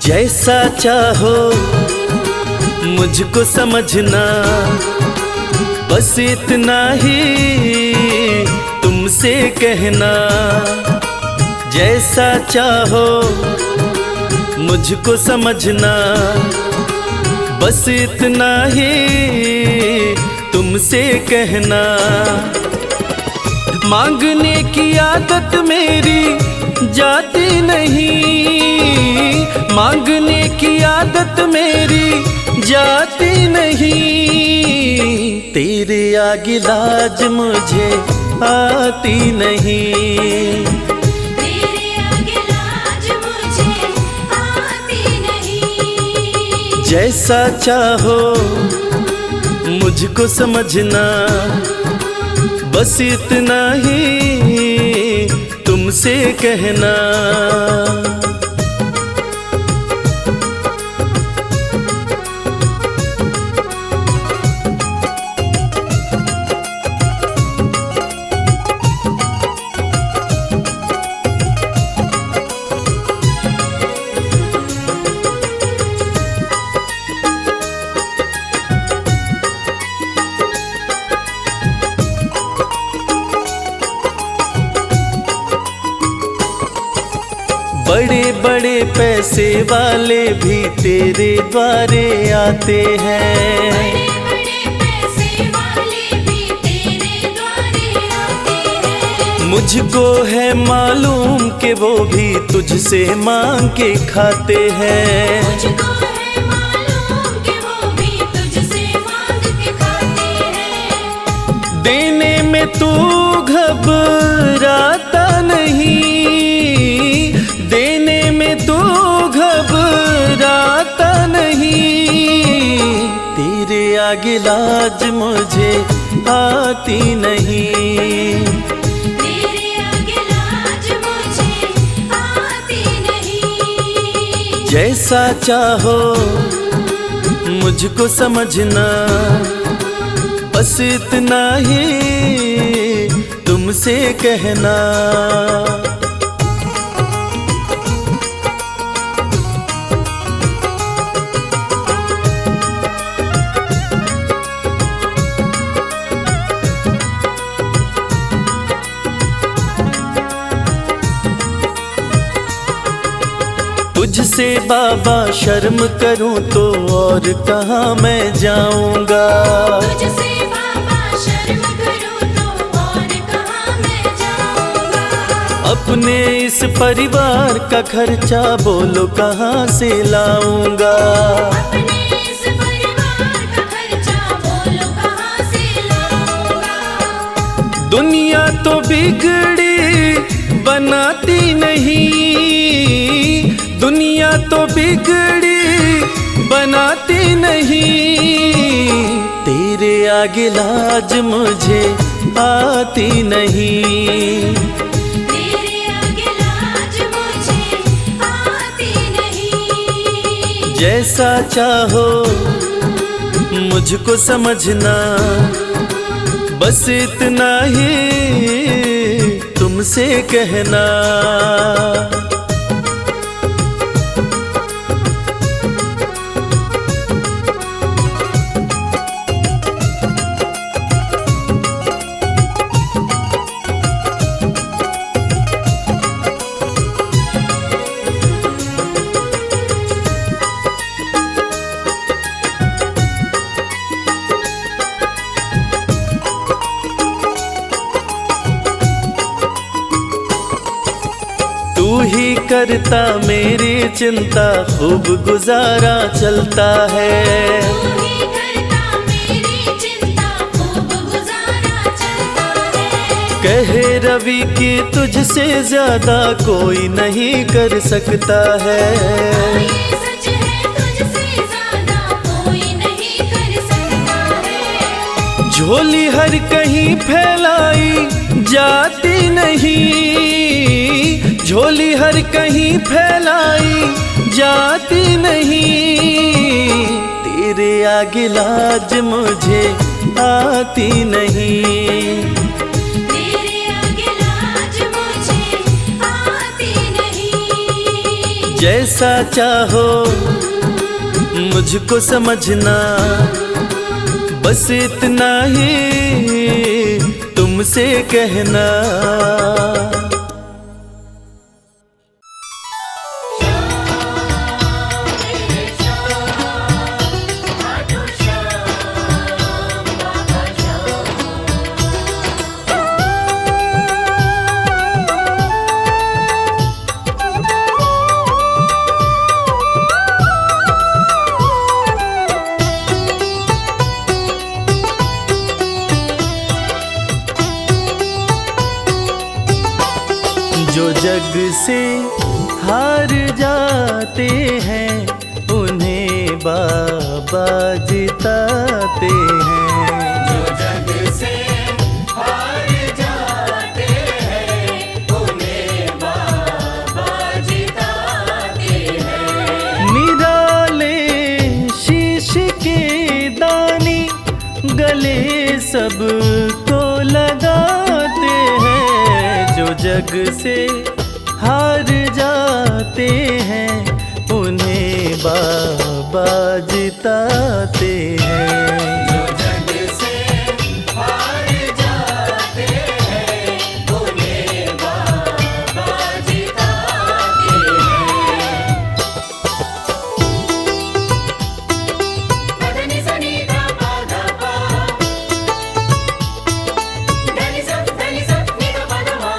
जैसा चाहो मुझको समझना, बस इतना ही तुमसे कहना। जैसा चाहो मुझको समझना, बस इतना ही तुमसे कहना। मांगने की आदत मेरी जाती नहीं, मांगने की आदत मेरी जाती नहीं। तेरे आगे लाज मुझे आती नहीं, तेरे आगे लाज मुझे आती नहीं। जैसा चाहो मुझको समझना, बस इतना ही तुमसे कहना। बड़े बड़े पैसे वाले भी तेरे द्वारे आते हैं, बड़े बड़े पैसे वाले भी तेरे द्वारे आते हैं। मुझको है मालूम कि वो भी तुझसे मांग के खाते हैं। मुझको है मालूम कि वो भी तुझसे मांग के खाते हैं। देने में तू घबराता नहीं, देने में तू घबराता नहीं। तेरे आगे लाज मुझे आती नहीं, तेरे आगे लाज मुझे आती नहीं। जैसा चाहो मुझको समझना, बस इतना ही तुमसे कहना। तुझसे बाबा शर्म करूं तो और कहाँ मैं जाऊंगा। तुझसे बाबा शर्म करूं तो और कहाँ मैं जाऊंगा। अपने इस परिवार का खर्चा बोलो कहाँ से लाऊंगा। अपने इस परिवार का खर्चा बोलो कहाँ से लाऊंगा। दुनिया तो बिगड़ी बनाती नहीं, दुनिया तो बिगड़ी बनाती नहीं। तेरे आगे लाज मुझे आती नहीं, तेरे आगे लाज मुझे आती नहीं। जैसा चाहो मुझको समझना, बस इतना ही तुमसे कहना। तू ही करता मेरी चिंता, खूब गुजारा चलता है। तू ही करता मेरी चिंता, खूब गुजारा चलता है। कहे रवि कि तुझसे ज्यादा कोई नहीं कर सकता है। ये सच है, तुझसे ज्यादा कोई नहीं कर सकता है। झोली हर कहीं फैलाई जाती नहीं, झोली हर कहीं फैलाई जाती नहीं, तेरे आगे लाज मुझे आती नहीं, तेरे आगे लाज मुझे आती नहीं। जैसा चाहो मुझको समझना, बस इतना ही तुमसे कहना। जो जग से हार जाते हैं उन्हें बाबा जिताते हैं, जो जग से हार जाते हैं उन्हें बाबा जिताते हैं। निराले शीश के दानी गले सबको लगाते हैं, जो जग से हार जाते हैं उन्हें बाबा जिताते हैं, जो जग से हार जाते हैं उन्हें बाबा जिताते हैं। मदनी सनी दा पा दा पा, धनी सा नी दा पा दा मा।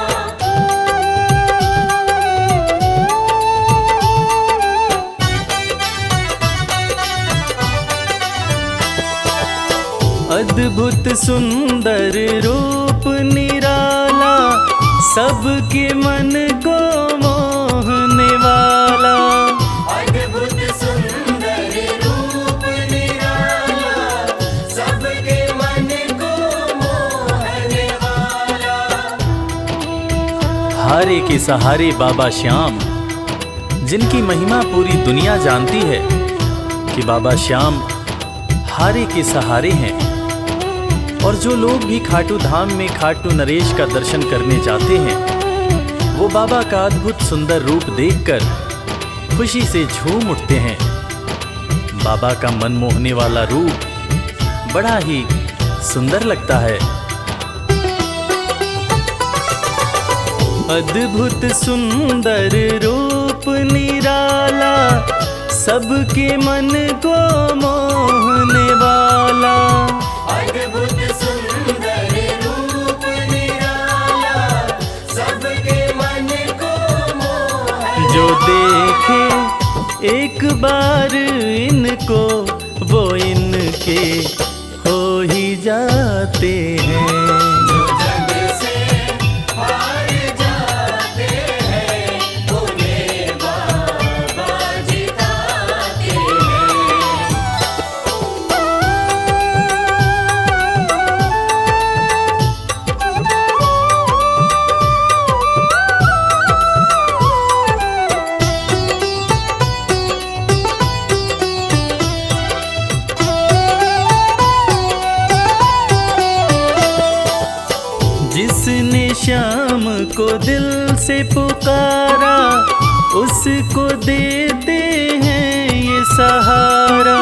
अद्भुत सुंदर रूप निराला, सबके मन को मोहने वाला, अद्भुत सुंदर रूप निराला, सबके मन को मोहने वाला। हारे के सहारे बाबा श्याम, जिनकी महिमा पूरी दुनिया जानती है कि बाबा श्याम हारे के सहारे हैं। और जो लोग भी खाटू धाम में खाटू नरेश का दर्शन करने जाते हैं, वो बाबा का अद्भुत सुंदर रूप देखकर खुशी से झूम उठते हैं। बाबा का मन मोहने वाला रूप बड़ा ही सुंदर लगता है। अद्भुत सुंदर रूप निराला, सबके मन को मोहने वाला, अद्भुत सुंदर रूप निराला, सबके मन को मोहने। जो देखे एक बार इनको, वो इनके हो ही जाते हैं, जो जग से हार जाते हैं उन्हें बाबा जिताते हैं। जिसने श्याम को दिल से पुकारा, उसको देते हैं ये सहारा,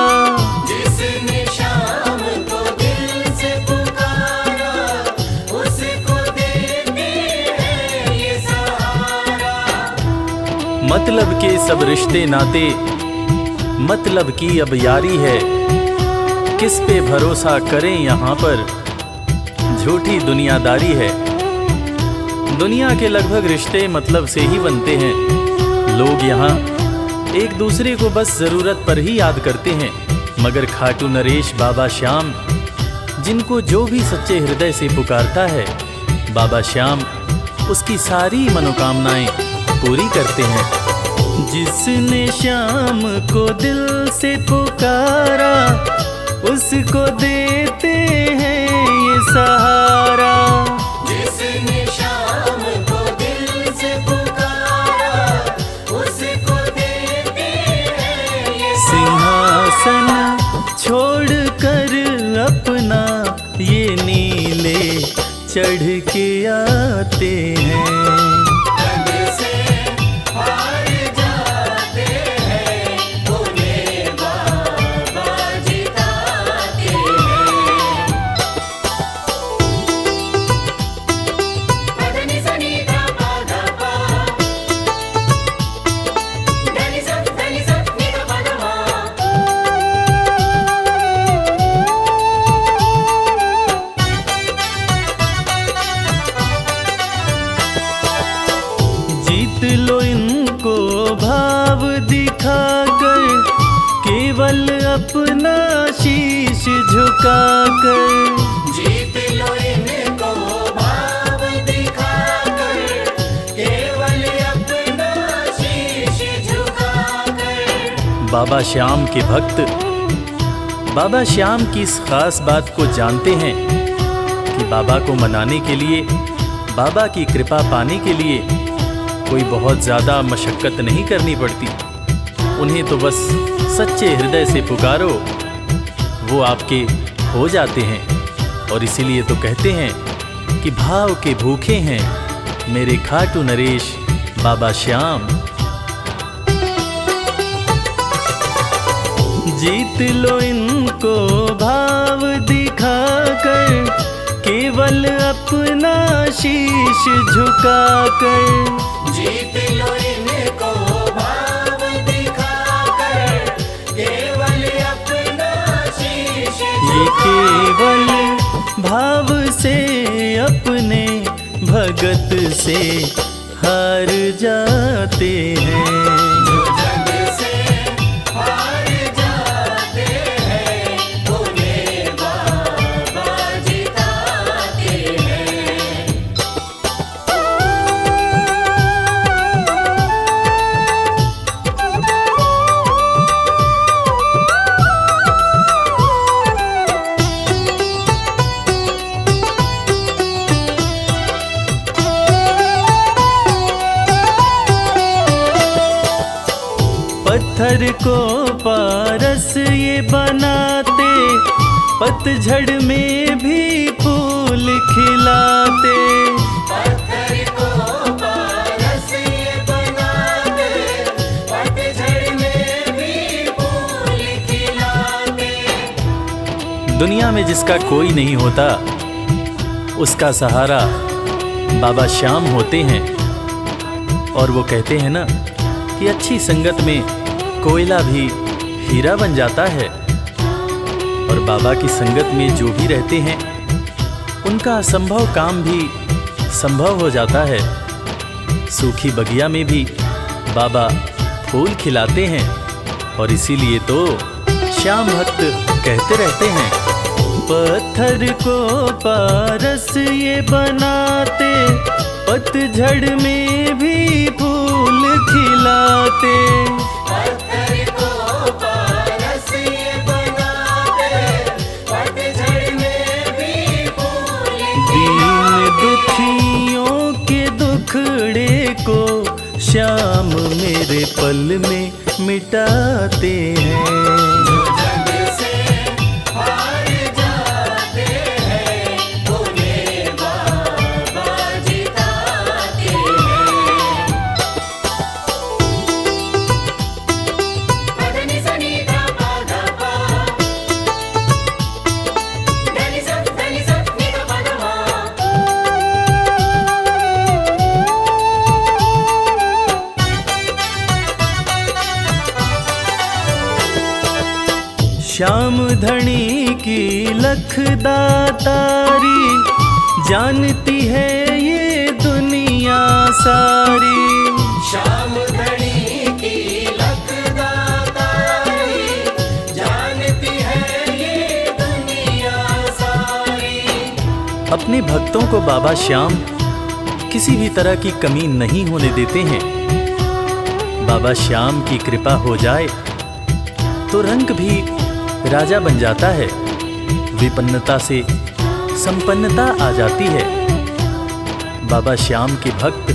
जिसने शाम को दिल से पुकारा, उसको देते हैं ये सहारा। मतलब के सब रिश्ते नाते, मतलब की अब यारी है, किस पे भरोसा करें यहाँ पर, झूठी दुनियादारी है। दुनिया के लगभग रिश्ते मतलब से ही बनते हैं। लोग यहाँ एक दूसरे को बस जरूरत पर ही याद करते हैं, मगर खाटू नरेश बाबा श्याम, जिनको जो भी सच्चे हृदय से पुकारता है, बाबा श्याम उसकी सारी मनोकामनाएं पूरी करते हैं। जिसने श्याम को दिल से पुकारा, उसको देते हैं ये सहारा। जिसने चढ़ के आते हैं। जग से हार जाते हैं, उन्हें बाबा जिताते हैं। पदनि सनि धा पा धा पा, धनि सा नि धा पा धा मा। जीत लो इनको भाव दिखाकर, केवल अपना शीश झुकाकर। जीत लो इनको भाव दिखाकर, केवल अपना शीश झुकाकर। बाबा श्याम के भक्त बाबा श्याम की इस खास बात को जानते हैं कि बाबा को मनाने के लिए, बाबा की कृपा पाने के लिए कोई बहुत ज़्यादा मशक्क़त नहीं करनी पड़ती। उन्हें तो बस सच्चे हृदय से पुकारो, वो आपके हो जाते हैं। और इसीलिए तो कहते हैं कि भाव के भूखे हैं मेरे खाटू नरेश बाबा श्याम। जीत लो इनको भाव दिखाकर, केवल अपना शीश झुकाकर। जीत लो इनको भाव दिखाकर, केवल अपना शीश ये केवल भाव से अपने भगत से हार जाते हैं। जो जग से हार जाते हैं, उन्हें बाबा जिताते हैं। पत्थर को पारस ये बनाते, पतझड़ में भी फूल खिलाते। पत्थर को पारस ये बनाते, पतझड़ में भी फूल खिलाते। दुनिया में जिसका कोई नहीं होता, उसका सहारा बाबा श्याम होते हैं। और वो कहते हैं ना कि अच्छी संगत में कोयला भी हीरा बन जाता है। और बाबा की संगत में जो भी रहते हैं, उनका असंभव काम भी संभव हो जाता है। सूखी बगिया में भी बाबा फूल खिलाते हैं। और इसीलिए तो श्याम भक्त कहते रहते हैं, पत्थर को पारस ये बनाते, पतझड़ में भी फूल खिलाते। पत्थर को पारस ये बनाते, पतझड़ में भी फूल दीन दुखियों के दुखड़े को श्याम मेरे पल में मिटाते हैं। जो जग से हार जाते हैं, उन्हें बाबा जिताते हैं। पदनि सनि धा पा धा पा, धनि सा नि धा पा धा मा। श्याम धनी की लख दातारी, जानती है ये दुनिया सारी। श्याम धनी की लख दातारी, जानती है ये दुनिया सारी। अपने भक्तों को बाबा श्याम किसी भी तरह की कमी नहीं होने देते हैं। बाबा श्याम की कृपा हो जाए तो रंग भी राजा बन जाता है, विपन्नता से संपन्नता आ जाती है। बाबा श्याम के भक्त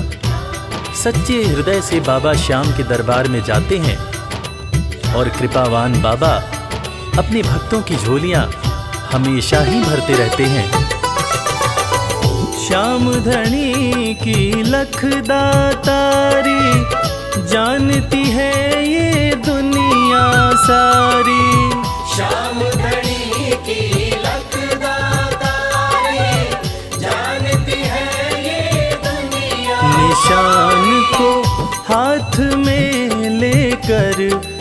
सच्चे हृदय से बाबा श्याम के दरबार में जाते हैं और कृपावान बाबा अपने भक्तों की झोलियां हमेशा ही भरते रहते हैं। श्याम धनी की लखदातारी, जानती है ये दुनिया सारी। श्याम धनी की लखदातारी, जानती है ये दुनिया। निशान को हाथ में लेकर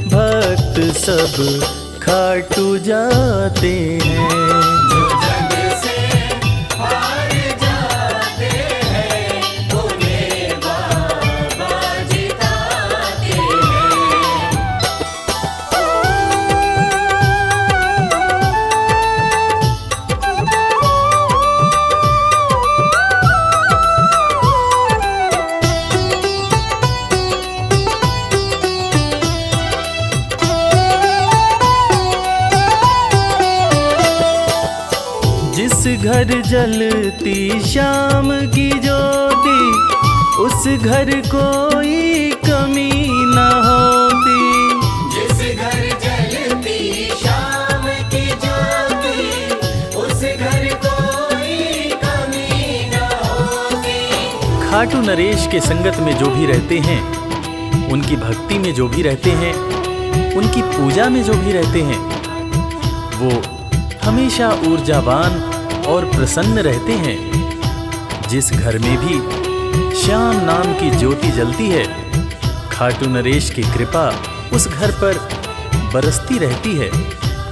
भक्त सब खाटू जाते हैं। जो जग से हार जाते हैं, उन्हें बाबा जिताते हैं। जिस घर जलती श्याम की ज्योति, उस घर कोई कमी न होती। जिस घर जलती शाम की ज्योति, उस घर कोई कमी न होती। खाटू नरेश के संगत में जो भी रहते हैं, उनकी भक्ति में जो भी रहते हैं, उनकी पूजा में जो भी रहते हैं, वो हमेशा ऊर्जावान और प्रसन्न रहते हैं। जिस घर में भी श्याम नाम की ज्योति जलती है, खाटू नरेश की कृपा उस घर पर बरसती रहती है।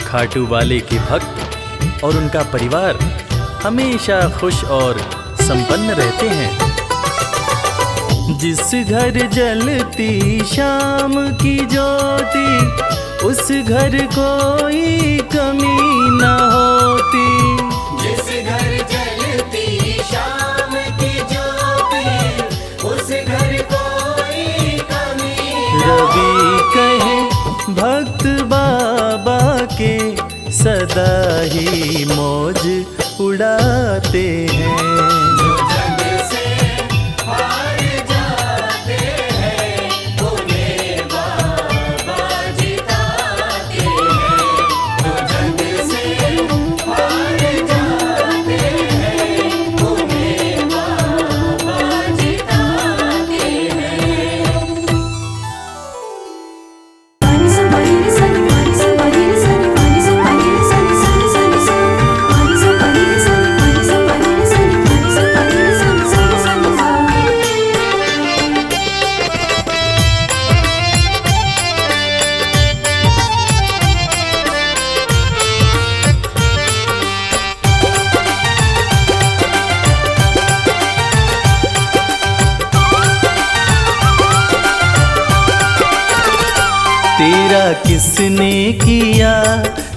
खाटू वाले के भक्त और उनका परिवार हमेशा खुश और संपन्न रहते हैं। जिस घर जलती श्याम की ज्योति, उस घर कोई कमी न होती। जिस घर जलती शाम की ज्योति, उस घर कोई कमी न रवि कहे भक्त बाबा के, सदा ही मौज उड़ाते हैं। जो जग से हार जाते हैं, उन्हें बाबा जिताते हैं। जो जग से हार जाते हैं, उन्हें बाबा जिताते हैं। पानी सा पानी रे सा, पानी सा पानी रे सा, पानी सा पानी रे सा, सा सा सा। पानी सा पानी रे सा, पानी सा पानी रे सा, पानी सा पानी रे सा, सा सा सा। तेरा किसने किया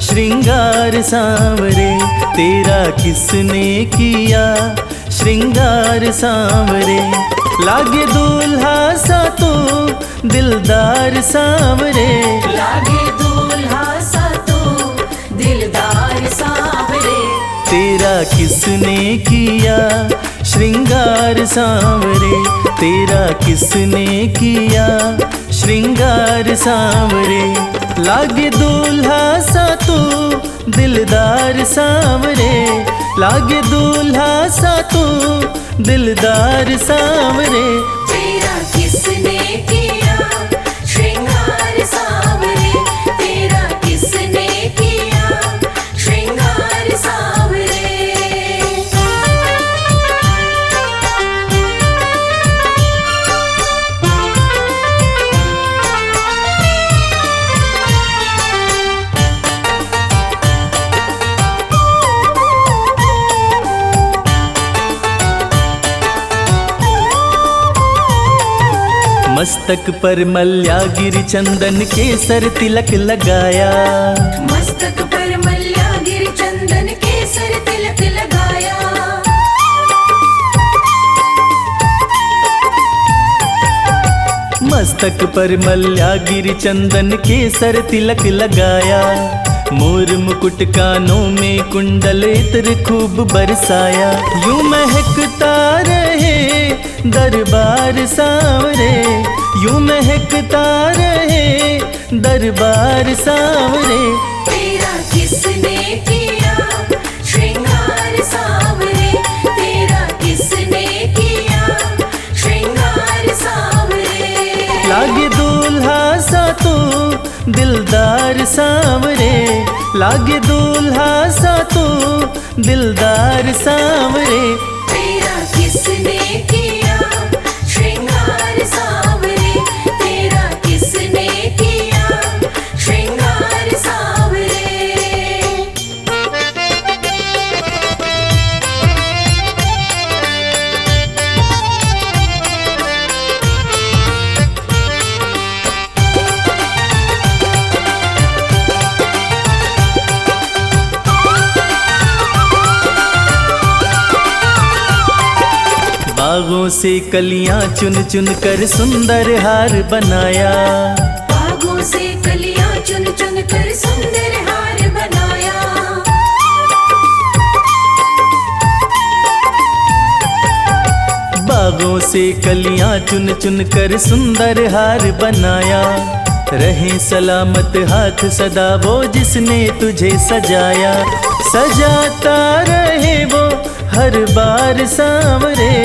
श्रृंगार सांवरे, तेरा किसने किया श्रृंगार सांवरे। लागे दूल्हा सा तो दिलदार सांवरे, लागे दूल्हा सा तो दिलदार सांवरे। तेरा किसने किया श्रृंगार सांवरे, तेरा किसने किया श्रृंगार सांवरे। लागे दूल्हा सा तो दिलदार सांवरे, लागे दूल्हा सा तो दिलदार सांवरे। तेरा किसने किया श्रृंगार सांवरे, तेरा किसने किया श्रृंगार सांवरे। मस्तक पर मल्यागिरी चंदन केसर तिलक लगाया, मस्तक पर मल्यागिरी चंदन केसर तिलक लगाया। मस्तक पर मल्यागिरी चंदन केसर तिलक लगाया। मोर मुकुट कानों में कुंडल इत्र खूब बरसाया। यूं महकता रहे दरबार सांवरे, यूं महकता रहे दरबार सांवरे। तेरा किसने किया श्रृंगार सांवरे, तेरा किस दिलदार सांवरे, लागे दूल्हा सा तू दिलदार सांवरे। तेरा किसने किया श्रृंगार सांवरे, तेरा किसने किया श्रृंगार सांवरे। बागों से कलियां चुन चुन कर सुंदर हार बनाया, बागों से कलियां चुन चुन कर सुंदर हार बनाया। बागों से कलियां चुन चुन कर सुंदर हार बनाया। रहे सलामत हाथ सदा वो जिसने तुझे सजाया, सजाता रहे वो हर बार सांवरे,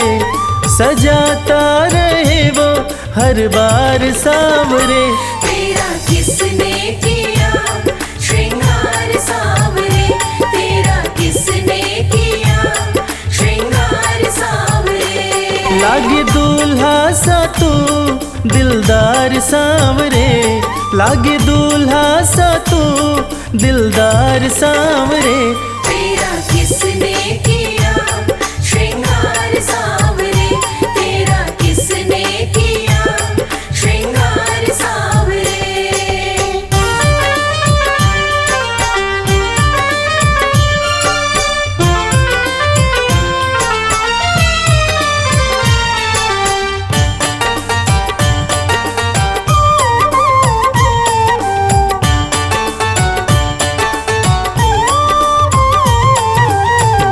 सजाता रहे वो हर बार सांवरे। तेरा किसने किया श्रृंगार सांवरे, तेरा किसने किया श्रृंगार सांवरे। लागे दूल्हा सा तू दिलदार सांवरे, लागे दूल्हा सा तू दिलदार सांवरे। तेरा किसने किया श्रृंगार सांवरे, तेरा किसने किया श्रृंगार सांवरे।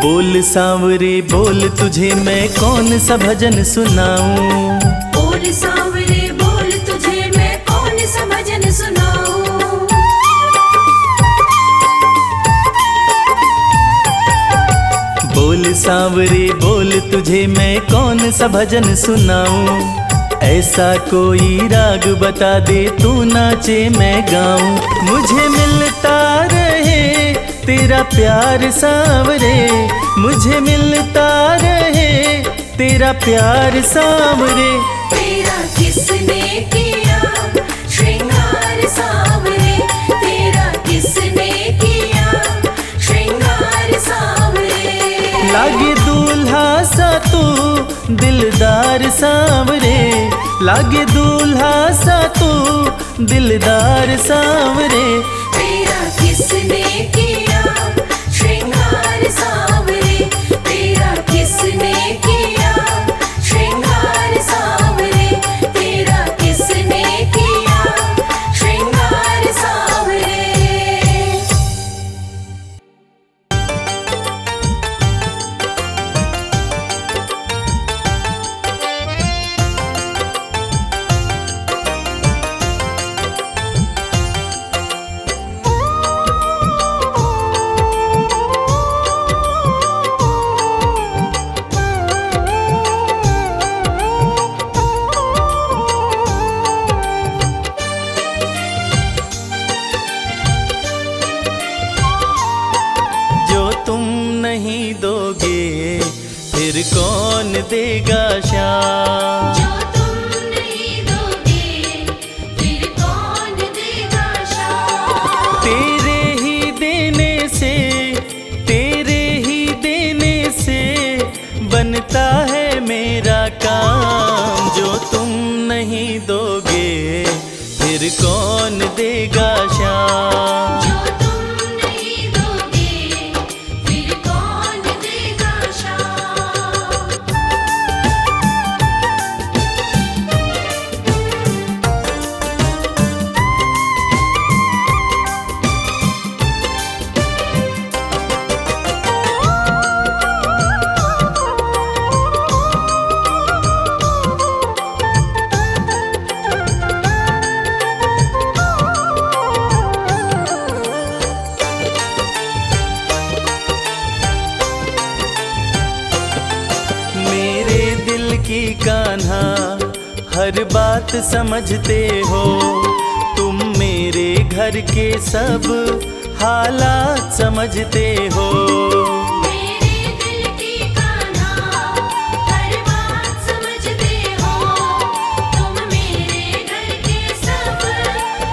बोल सांवरे बोल तुझे मैं कौन सा भजन सुनाऊं, बोल सांवरे बोल तुझे मैं कौन सा भजन सुनाऊं। बोल सांवरे बोल तुझे मैं कौन सा भजन सुनाऊं। ऐसा कोई राग बता दे तू नाचे मैं गाऊं। मुझे मिलता रहे तेरा प्यार सांवरे, मुझे मिलता रहे तेरा प्यार सांवरे। तेरा किसने किया श्रृंगार सांवरे, तेरा किसने किया श्रृंगार सांवरे। लागे दूल्हा सा तू दिलदार सांवरे, लागे दूल्हा सा तू दिलदार सांवरे। तेरा किसने किया श्रृंगार सांवरे, तेरा किसने किया श्रृंगार सांवरे, तेरा किसने किया श्रृंगार सांवरे। फिर कौन देगा शाम, जो तुम नहीं दोगे फिर कौन देगा शाम। तेरे ही देने से, तेरे ही देने से बनता है मेरा काम। जो तुम नहीं दोगे फिर कौन देगा शाम, जो तुम नहीं दोगे फिर कौन देगा शाम। की कान्हा हर बात समझते हो, तुम मेरे घर के सब हालात समझते हो। मेरे दिल की कान्हा हर बात समझते हो। तुम मेरे घर के सब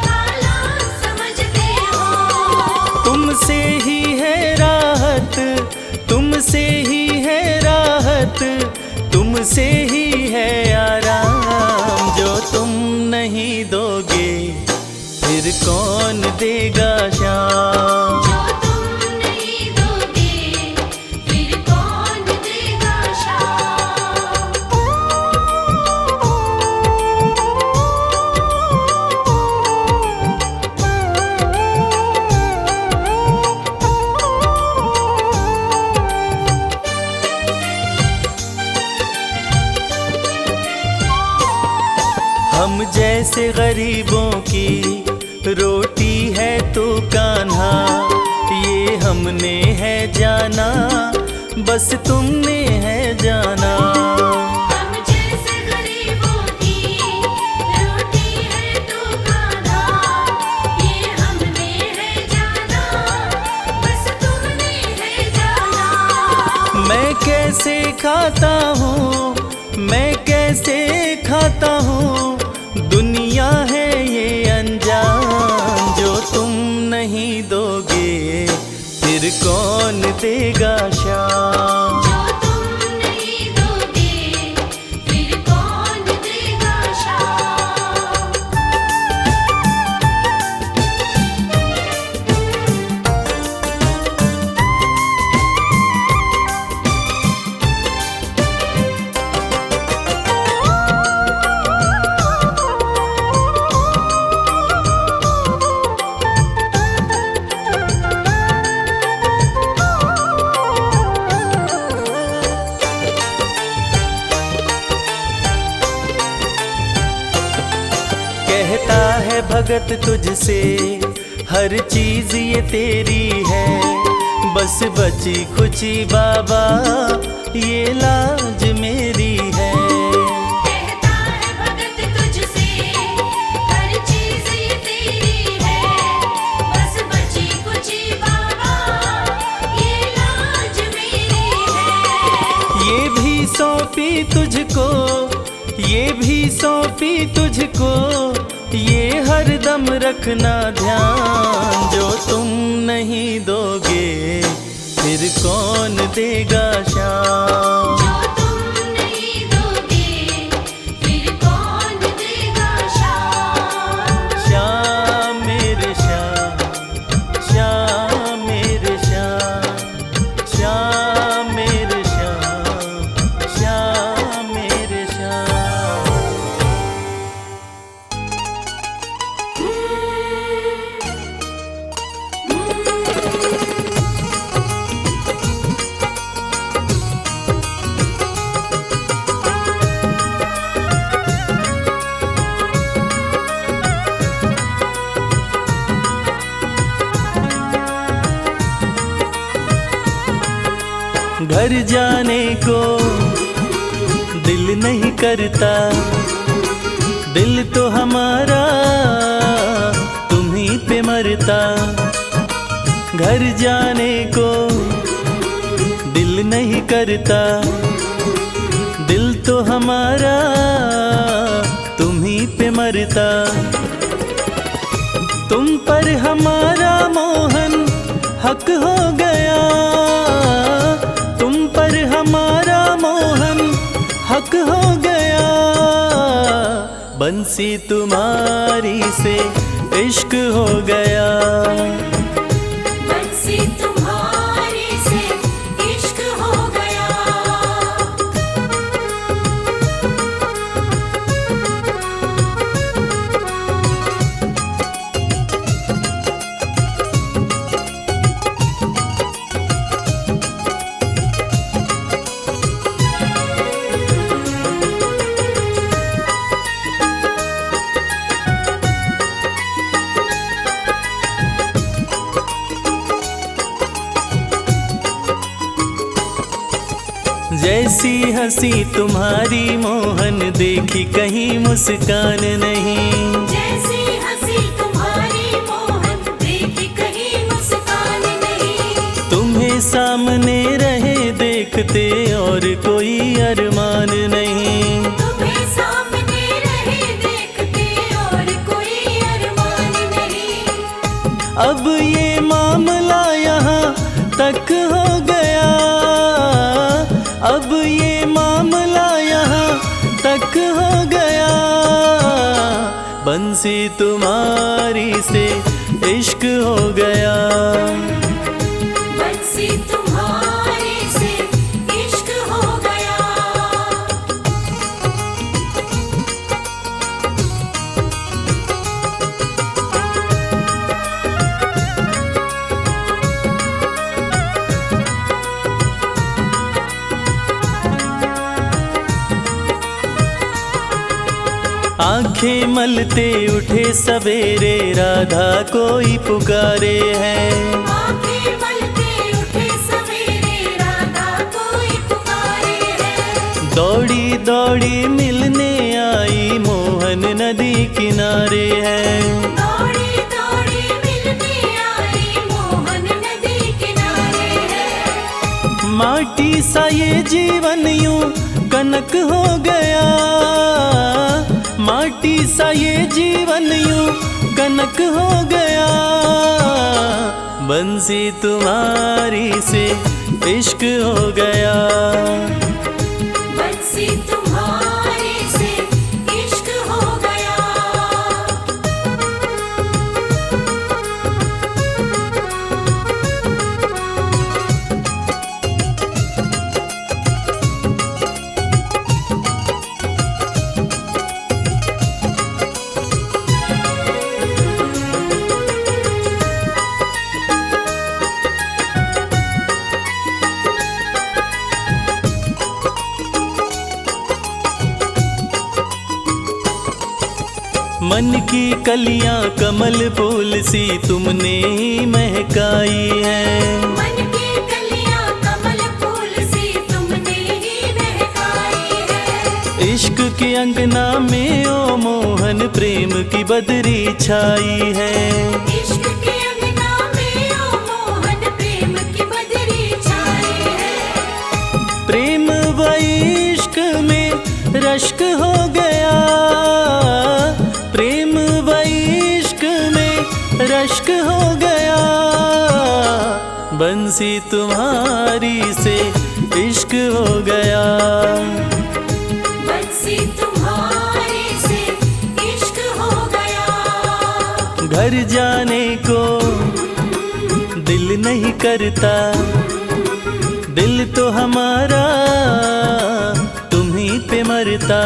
हालात समझते हो। तुमसे ही है राहत, तुमसे ही है राहत, तुमसे ही है आराम। जो तुम नहीं दोगे फिर कौन देगा शाम। जो तुम नहीं दोगे फिर कौन देगा शाम। हम जैसे गरीबों की रोटी है तो कान्हा, ये हमने है जाना, बस तुमने है जाना। हम जैसे गरीबों की रोटी है तो कान्हा, ये हमने है जाना, बस तुमने है जाना। मैं कैसे खाता हूँ, मैं कैसे खाता हूँ, दुनिया है ये अनजान। जो तुम नहीं दोगे फिर कौन देगा शाम। जो तुम नहीं दोगे फिर कौन देगा शाम। कहता है भगत तुझसे हर चीज ये तेरी है, बस बची खुची बाबा ये लाज मेरी है। कहता है भगत तुझसे हर चीज ये तेरी है, बस बची कुची बाबा ये लाज मेरी है। ये भी सौंपी तुझको, ये भी सौंपी तुझको, ये हर दम रखना ध्यान। जो तुम नहीं दोगे फिर कौन देगा शाम। जो तुम नहीं दोगे फिर कौन देगा शाम। श्याम मेरे श्याम, श्याम मेरे श्याम, श्याम मेरे श्याम, श्याम मेरे श्याम। घर जाने को दिल नहीं करता, दिल तो हमारा तुम्हीं पे मरता। घर जाने को दिल नहीं करता, दिल तो हमारा तुम्हीं पे मरता। तुम पर हमारा मोहन हक हो गया, तुम पर हमारा मोहन हक हो गया। बंसी तुम्हारी से इश्क हो गया। बंसी तुम्हारी से इश्क हो गया। जैसी हंसी तुम्हारी मोहन देखी कहीं मुस्कान नहीं। जैसी हंसी तुम्हारी मोहन देखते और कोई अरमान नहीं। तुम्हें सामने रहे देखते और कोई अरमान नहीं। अब ये मामला यहाँ तक हो गया, अब ये मामला यहाँ तक हो गया। बंसी तुम्हारी से इश्क हो गया, बंसी तुम्हारे से इश्क हो गया। आंखें मलते उठे सवेरे राधा कोई पुकारे है। आंखें मलते उठे सवेरे राधा कोई पुकारे है। दौड़ी दौड़ी मिलने आई मोहन नदी किनारे है। दौड़ी दौड़ी मिलने आई मोहन नदी किनारे है। माटी सा ये जीवन यूं कनक हो गया, माटी सा ये जीवन यूं कनक हो गया। बंसी तुम्हारी से इश्क हो गया, बंसी तुम्हारे से इश्क हो गया। मन की कलियां कमल फूल सी तुमने ही महकाई है। मन की कलियां कमल फूल सी तुमने ही महकाई है। इश्क के अंगना में ओ मोहन प्रेम की बदरी छाई है। इश्क के अंगना में ओ मोहन प्रेम की बदरी छाई है। प्रेम व इश्क में रश्क हो गया, प्रेम व इश्क में रश्क हो गया। बंसी तुम्हारी से इश्क हो गया, बंसी तुम्हारे से इश्क हो गया। घर जाने को दिल नहीं करता, दिल तो हमारा तुम्हीं पे मरता।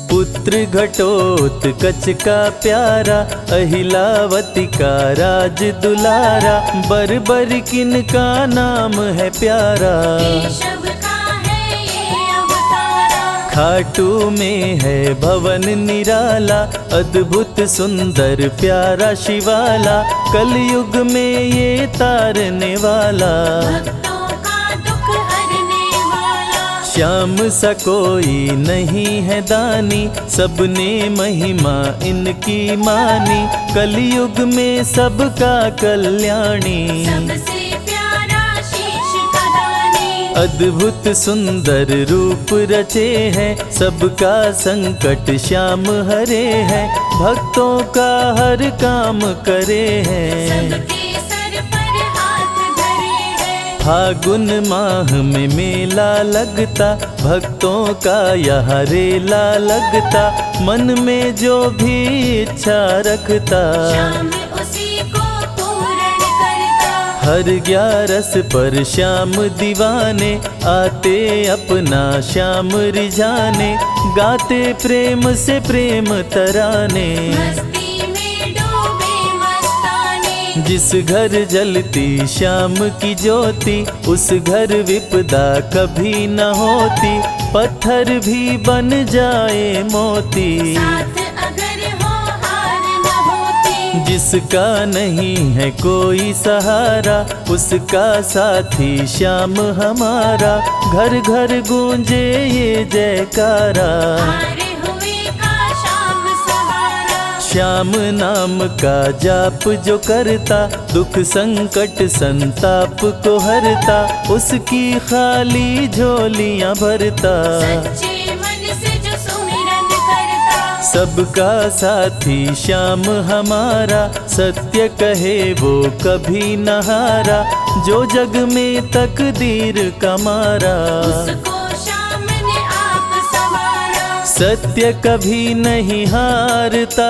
पुत्र घटोत्कच का प्यारा, अहिलावती का राज दुलारा। बरबर किन का नाम है प्यारा, केशव का है ये अवतारा। खाटू में है भवन निराला, अद्भुत सुंदर प्यारा शिवाला। कलयुग में ये तारने वाला, भक्तों का दुख हरने वाला। श्याम सा कोई नहीं है दानी, सबने महिमा इनकी मानी। कलयुग में सबका कल्याणी, सबसे प्यारा शीश का दानी। अद्भुत सुंदर रूप रचे हैं, सबका संकट श्याम हरे हैं। भक्तों का हर काम करे हैं, सबके सर पर हाथ धरे हैं। फागुन माह में मेला लगता, भक्तों का यहाँ रेला लगता। मन में जो भी इच्छा रखता, श्याम उसी को पूर्ण करता। हर 11 पर श्याम दीवाने, आते अपना श्याम रिझाने। गाते प्रेम से प्रेम तराने, मस्ती में डूबे मस्ताने। जिस घर जलती श्याम की ज्योति, उस घर विपदा कभी न होती। पत्थर भी बन जाए मोती, साथ अगर हो हार न होती। जिस जिसका नहीं है कोई सहारा, उसका साथी श्याम हमारा। घर घर गूंजे ये जयकारा, हारे हुए का श्याम सहारा। श्याम नाम का जाप जो करता, दुख संकट संताप को हरता। उसकी खाली झोलियां भरता, सच्चे मन से जो सुमिरन करता। सबका साथी श्याम हमारा। सत्य कहे वो कभी न हारा, जो जग में तकदीर का मारा। उसको श्याम ने आप संवारा। सत्य कभी नहीं हारता,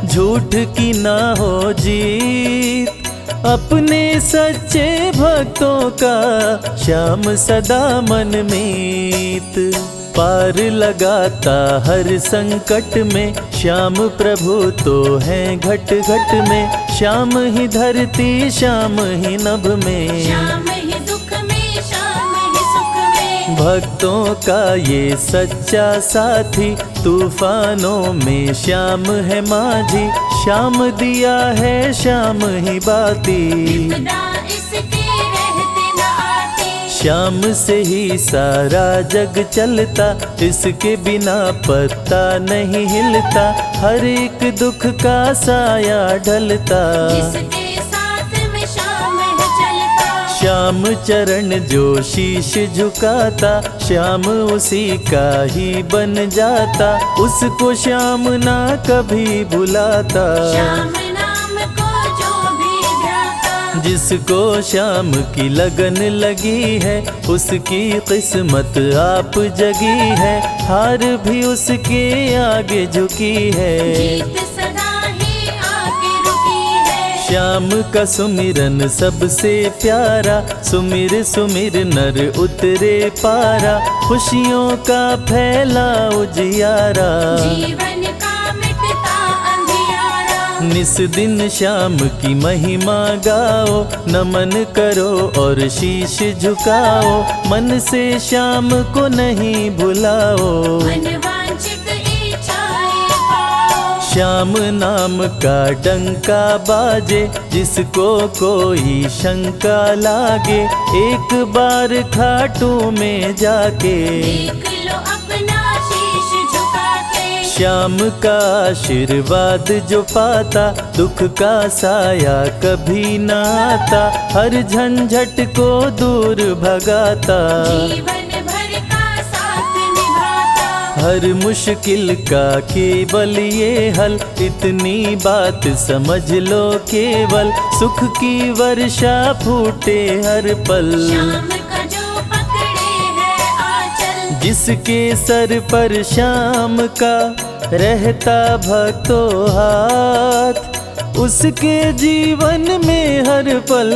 झूठ की ना हो जीत। अपने सच्चे भक्तों का श्याम सदा मन मीत। पार लगाता हर संकट में, श्याम प्रभु तो हैं घट घट में। श्याम ही धरती श्याम ही नभ में, श्याम ही दुख में श्याम ही सुख में। भक्तों का ये सच्चा साथी। तूफानों में श्याम है माझी, श्याम दिया है श्याम ही बाती। विपदा इसके रहते न आती। श्याम से ही सारा जग चलता, इसके बिना पत्ता नहीं हिलता। हर एक दुख का साया ढलता, जिसके साथ में श्याम है चलता। श्याम चरण जो शीश झुकाता, श्याम उसी का ही बन जाता। उसको श्याम ना कभी भुलाता, श्याम नाम को जो भी ध्याता। जिसको श्याम की लगन लगी है, उसकी किस्मत आप जगी है। हार भी उसके आगे झुकी है, जीत सदा ही आके रुकी है। श्याम का सुमिरन सबसे प्यारा। सुमिर सुमिर नर उतरे पारा, खुशियों का फैला उजियारा। जीवन का मिटता अंधियारा। निस दिन श्याम की महिमा गाओ, नमन करो और शीश झुकाओ। मन से श्याम को नहीं भुलाओ, मनवांछित इच्छाएं पाओ। श्याम नाम का डंका बाजे, जिसको कोई शंका लागे। एक बार खाटू में जाके, देख लो अपना शीश झुका के। श्याम का आशीर्वाद जो पाता, दुख का साया कभी न आता। हर झंझट को दूर भगाता, जीवन भर का साथ निभाता। हर मुश्किल का केवल ये हल। इतनी बात समझ लो केवल, सुख की वर्षा फूटे हर पल। श्याम का जो पकड़े है आंचल, जिसके सर पर श्याम का रहता भक्तों हाथ, उसके जीवन में हर पल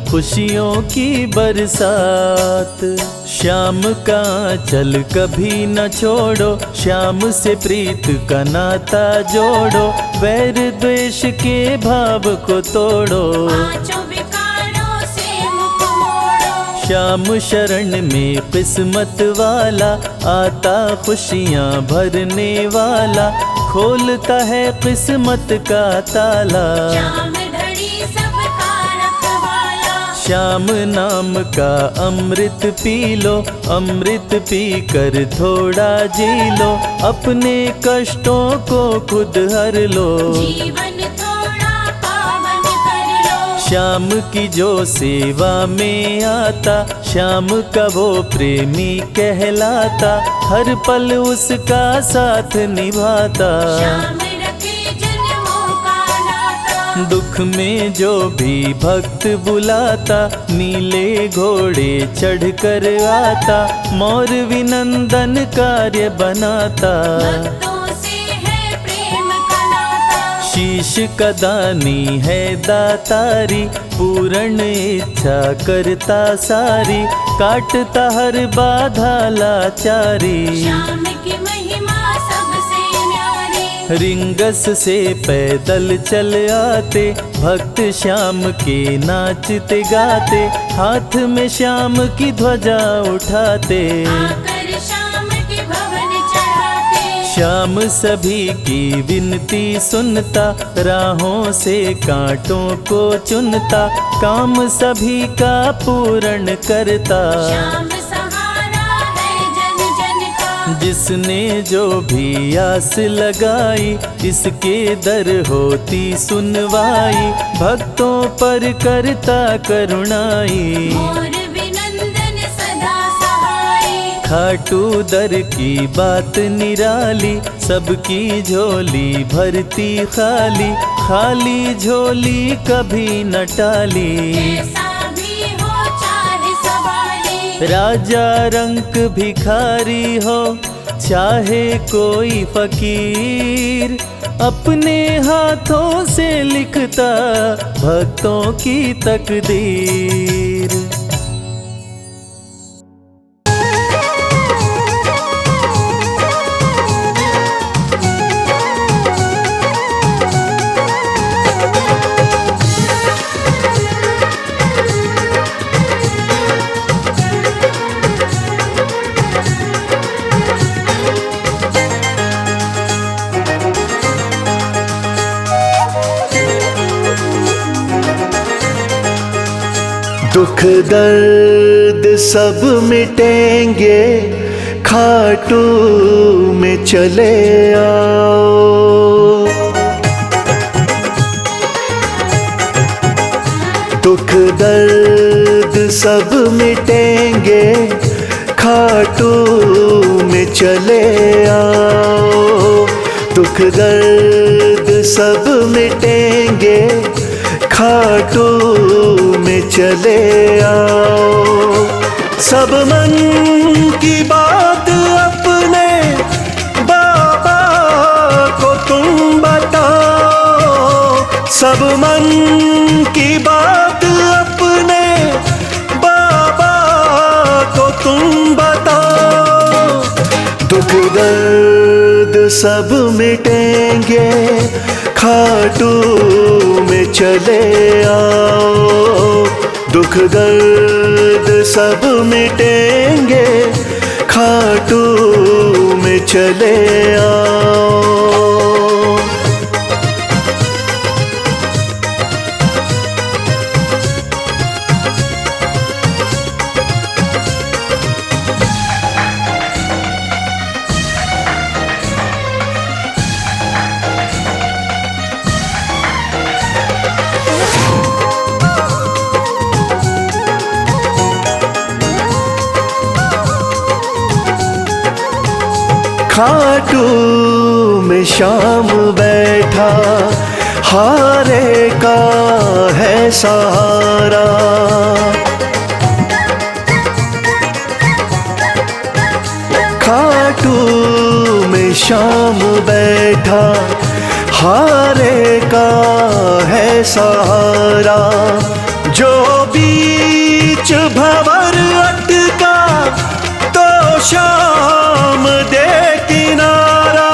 खुशियों की बरसात। श्याम का चल कभी न छोड़ो, श्याम से प्रीत का नाता जोड़ो। वैर द्वेष के भाव को तोड़ो, पांचों विकारों से मुख मोड़ो। श्याम शरण में किस्मत वाला, आता खुशियाँ भरने वाला। खोलता है किस्मत का ताला, श्याम धड़ी सबका रखवाला। श्याम नाम का अमृत पी लो, अमृत पी कर थोड़ा जी लो। अपने कष्टों को खुद हर लो, जीवन थोड़ा पावन कर लो। श्याम की जो सेवा में आता, श्याम का वो प्रेमी कहलाता। हर पल उसका साथ निभाता, श्याम रखे जन्मों का नाता। दुख में जो भी भक्त बुलाता, नीले घोड़े चढ़ कर आता। मोर विनंदन कार्य बनाता, भक्तों से है प्रेम का नाता। शीश का दानी है दातारी, पूर्ण इच्छा करता सारी। काटता हर बाधा लाचारी, श्याम की महिमा सबसे न्यारी। रिंगस से पैदल चल आते, भक्त श्याम के नाचते गाते। हाथ में श्याम की ध्वजा उठाते, आकर श्याम के भवन चढ़ाते। श्याम सभी की विनती सुनता, राहों से कांटों को चुनता, काम सभी का पूर्ण करता। श्याम सहारा है जन जन का, जिसने जो भी आस लगाई, इसके दर होती सुनवाई, भक्तों पर करता करुणाई। मोर विनंदन सदा सहाय, खाटू दर की बात निराली, सबकी झोली भरती खाली, खाली झोली कभी न टाली। ऐसा भी हो चाहे सवाली, राजा रंक भिखारी हो चाहे कोई फकीर, अपने हाथों से लिखता भक्तों की तकदीर। दुख दर्द सब मिटेंगे, खाटू में चले आओ। दुख दर्द सब मिटेंगे, खाटू में चले आओ। दुख दर्द सब मिटेंगे, खाटू में चले आओ। सब मन की बात अपने बाबा को तुम बताओ। सब मन की बात अपने बाबा को तुम बताओ। दुख दर्द सब मिटेंगे, खाटू में चले आओ। दुख दर्द सब मिटेंगे, खाटू में चले आओ। खाटू में श्याम बैठा, हारे का है सहारा। खाटू में श्याम बैठा, हारे का है सहारा। जो बीच भंवर अटका, तो श्याम दे किनारा।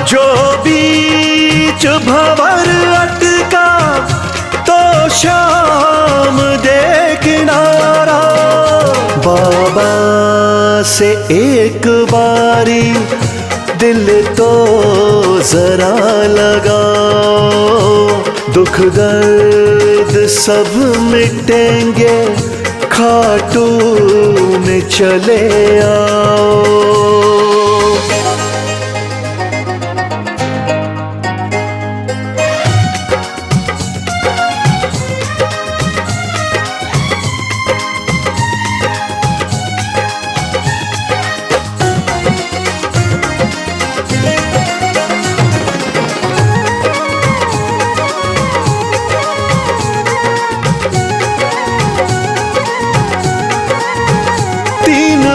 जो बीच भंवर अटका, तो श्याम दे किनारा। बाबा से एक बारी दिल तो जरा लगाओ। दुख दर्द सब मिटेंगे, खाटू में चले आओ।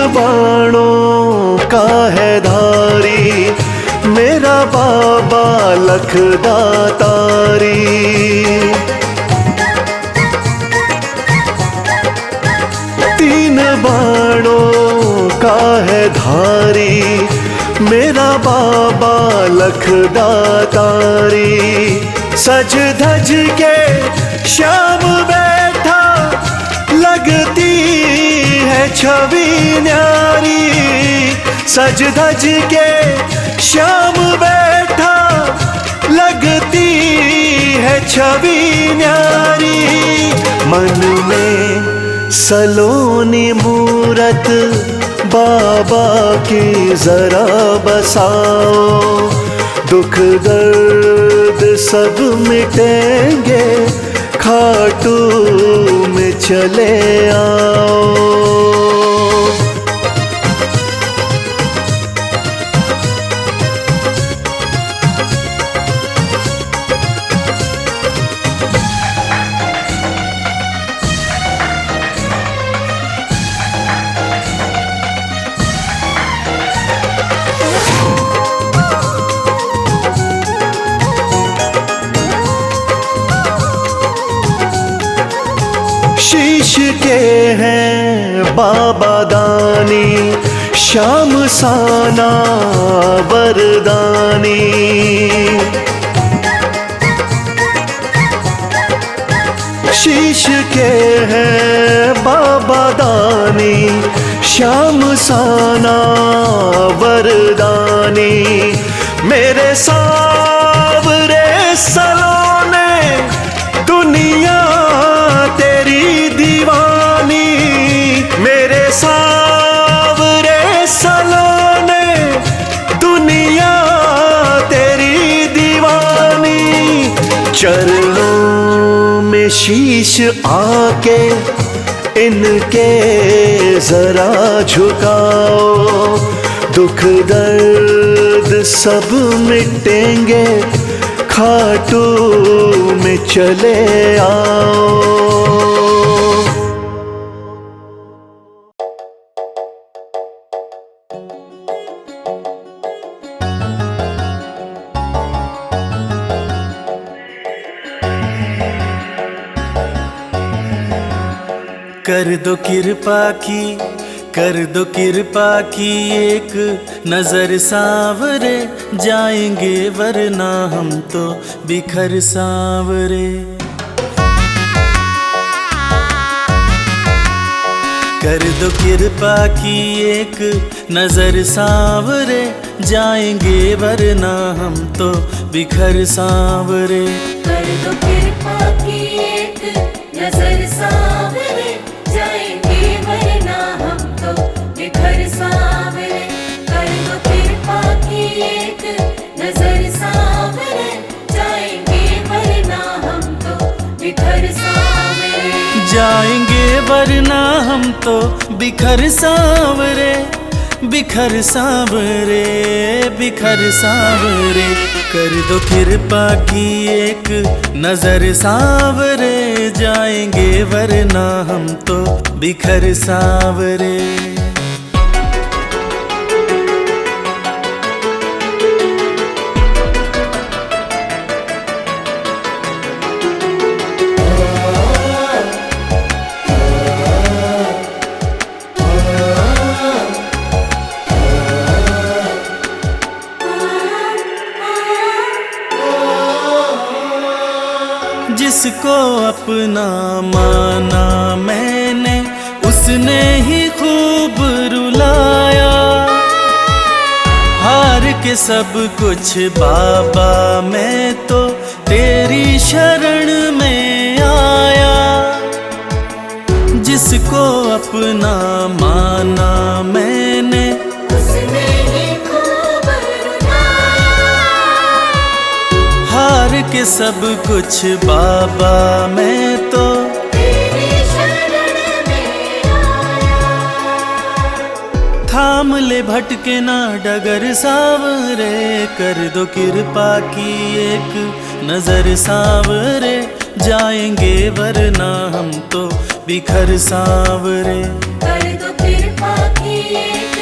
बाणों का है धारी, मेरा बाबा लखदातारी। तीन बाणों का है धारी, मेरा बाबा लखदातारी। सज धज के श्याम बैठा, लगती है छवि न्यारी। सज धज के श्याम बैठा, लगती है छवि न्यारी। मन में सलोनी मूरत बाबा की जरा बसाओ, दुख दर्द सब मिटेंगे, खाटू में चले आओ। शीश के हैं बाबा दानी, श्याम साना वरदानी। शीश के हैं बाबा दानी, श्याम साना वरदानी। मेरे सावरे सलोने दुनिया तेरी दीवानी, मेरे सावरे सलोने दुनिया तेरी दीवानी। चरणों में शीश आके इनके जरा झुकाओ, दुख दर्द सब मिटेंगे, खाटू में चले आओ। कर दो कृपा की, कर दो कृपा की, एक नजर सावरे, जाएंगे वरना हम तो बिखर सावरे। कर दो कृपा की, एक नजर सावरे, जाएंगे वरना हम तो बिखर सावरे। कर दो कृपा की एक नजर सावरे, जाएंगे वरना हम तो बिखर सावरे। कर दो कृपा की एक नजर सावरे, जाएंगे वरना हम तो बिखर सावरे। जाएंगे वरना हम तो बिखर सावरे, बिखर सावरे, बिखर सावरे। कर दो कृपा की एक नजर सावरे, जाएंगे वरना हम तो बिखर सावरे। जिसको अपना माना मैंने, उसने ही खूब रुलाया। हार के सब कुछ बाबा मैं तो तेरी शरण में आया। जिसको अपना माना मैंने, उसने ही खूब रुलाया। हार के सब कुछ बाबा मैं तो तेरी शरण में आया। थाम ले भटके ना डगर सावरे, कर दो कृपा की एक नजर सावरे, जाएंगे वरना हम तो बिखर सावरे। कर दो कृपा की एक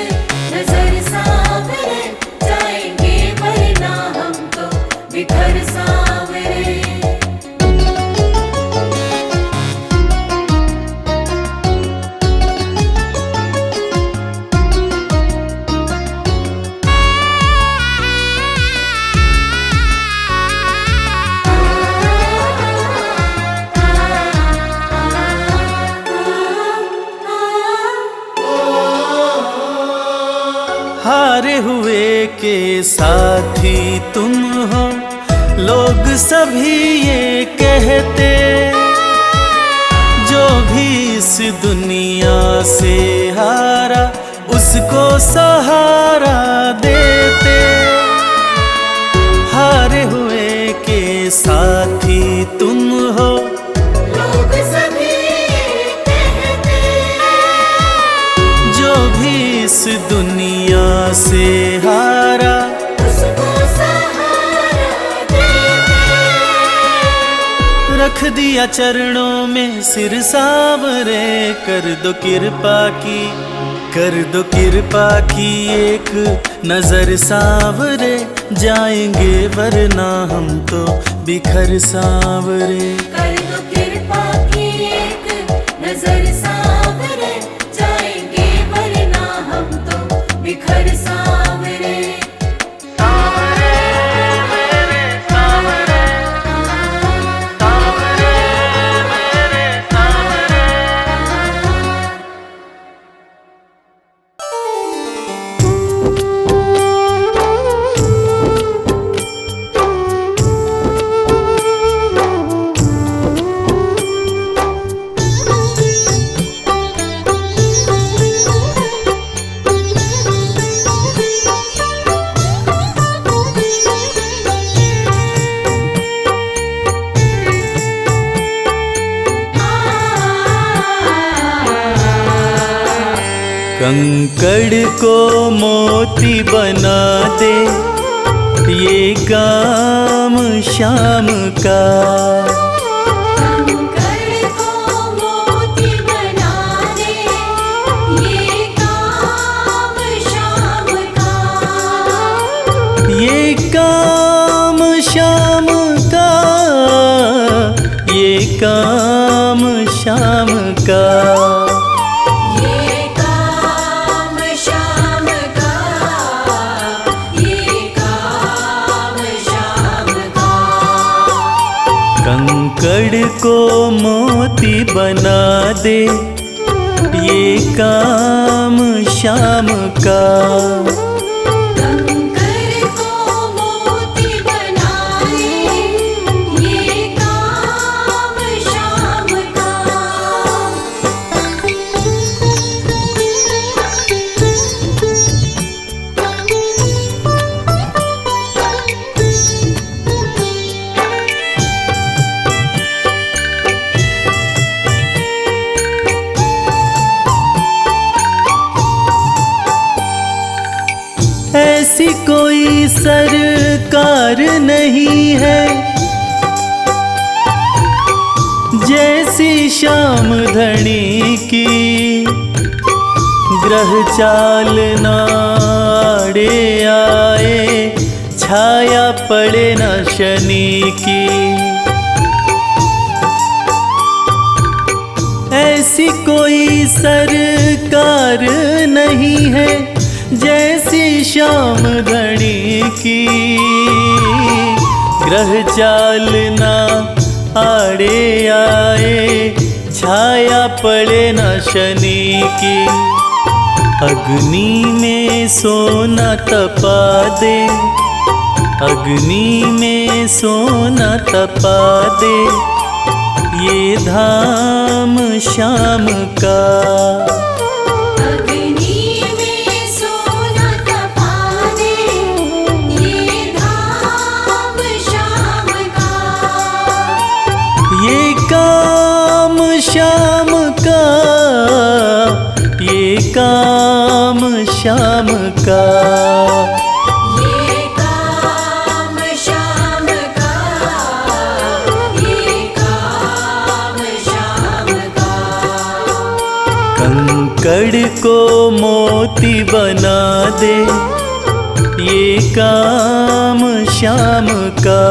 नजर सावरे, जाएंगे वरना हम तो बिखर सावरे। हारे हुए के साथी तुम हो, लोग सभी ये कहते। जो भी इस दुनिया से हारा उसको सहारा देते। हारे हुए के साथी तुम हो, लोग सभी कहते। जो भी इस दुनिया से हारा उसको सहारा देते। रख दिया चरणों में सिर सांवरे, कर दो कृपा की, कर दो कृपा की एक नजर सांवरे। जाएंगे वरना हम तो बिखर सांवरे। कर दो कृपा की एक नजर सांवरे, जाएंगे वरना हम तो बिखर सांवरे। कंकड़ को मोती बना दे ये काम शाम का। कंकड़ को मोती बना दे ये काम शाम का। ये काम शाम का, ये काम शाम का। कंकड़ को मोती बना दे ये काम शाम का। कंकड़ को मोती बना दे ये काम शाम का। ऐसी कोई सरकार नहीं है जैसी श्याम धनी की। ग्रह चाल नाड़े आए, छाया पड़े न शनि की। ऐसी कोई सरकार नहीं है जैसी श्याम धनी की। ग्रह चाल ना आड़े आए, छाया पड़े न शनि की। अग्नि में सोना तपा दे, अग्नि में सोना तपा दे ये धाम शाम का। ये काम शाम का, ये काम शाम का। ये काम शाम का, ये काम शाम का। कंकड़ को मोती बना दे ये काम शाम का।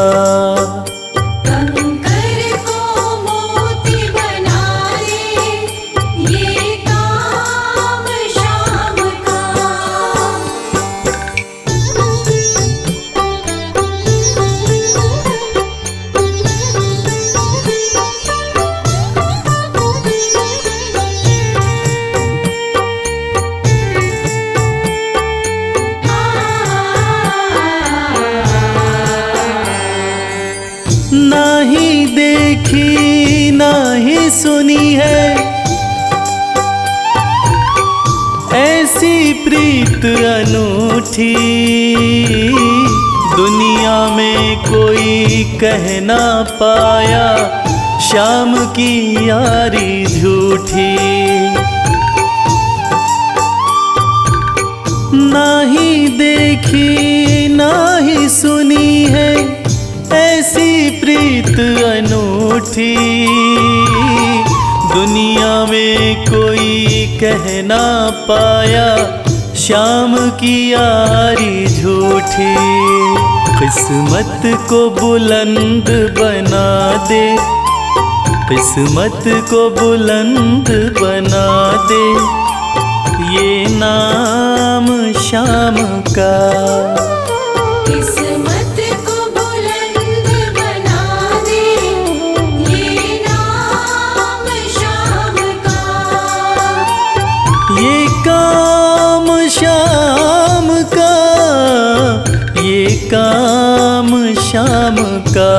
अनूठी दुनिया में कोई कह ना पाया, श्याम की यारी झूठी। ना ही देखी ना ही सुनी है ऐसी प्रीत अनूठी, दुनिया में कोई कह ना पाया, श्याम की यारी झूठी। किस्मत को बुलंद बना दे, किस्मत को बुलंद बना दे, ये नाम श्याम का। किस्मत को बुलंद बना दे, ये नाम श्याम का। ये काम श्याम का, ये काम श्याम का।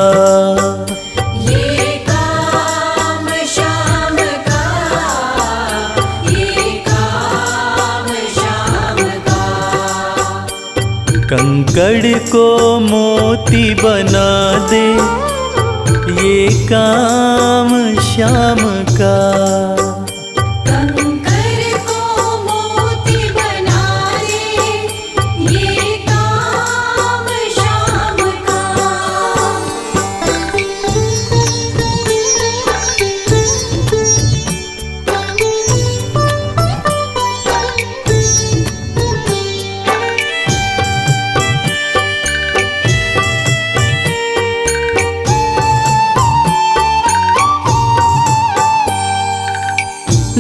ये काम श्याम का, ये काम श्याम का। कंकड़ को मोती बना दे, ये काम श्याम का। कंकर को मोती बना दे, ये काम श्याम का।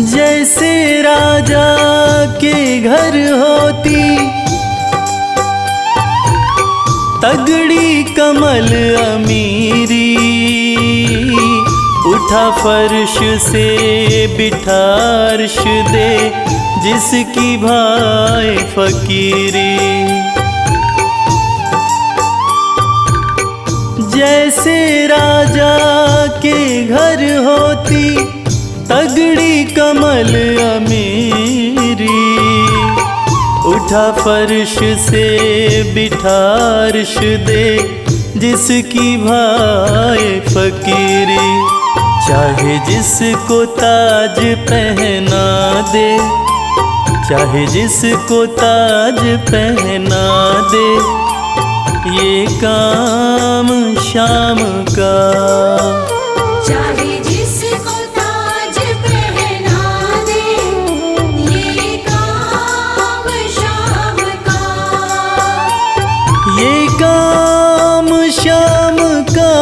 जैसे राजा के घर होती तगड़ी कमल अमीरी, उठा फर्श से बिठा अर्श दे, जिसकी भाई फकीरी। जैसे राजा के घर होती तगड़ी कमल अमीरी, उठा फर्श से बिठा अर्श दे, जिसकी भाई फकीरी। चाहे जिसको ताज पहना दे, चाहे जिसको ताज पहना दे, ये काम श्याम का। चाहे जिसको ताज पहना दे, ये काम श्याम का। ये काम श्याम का,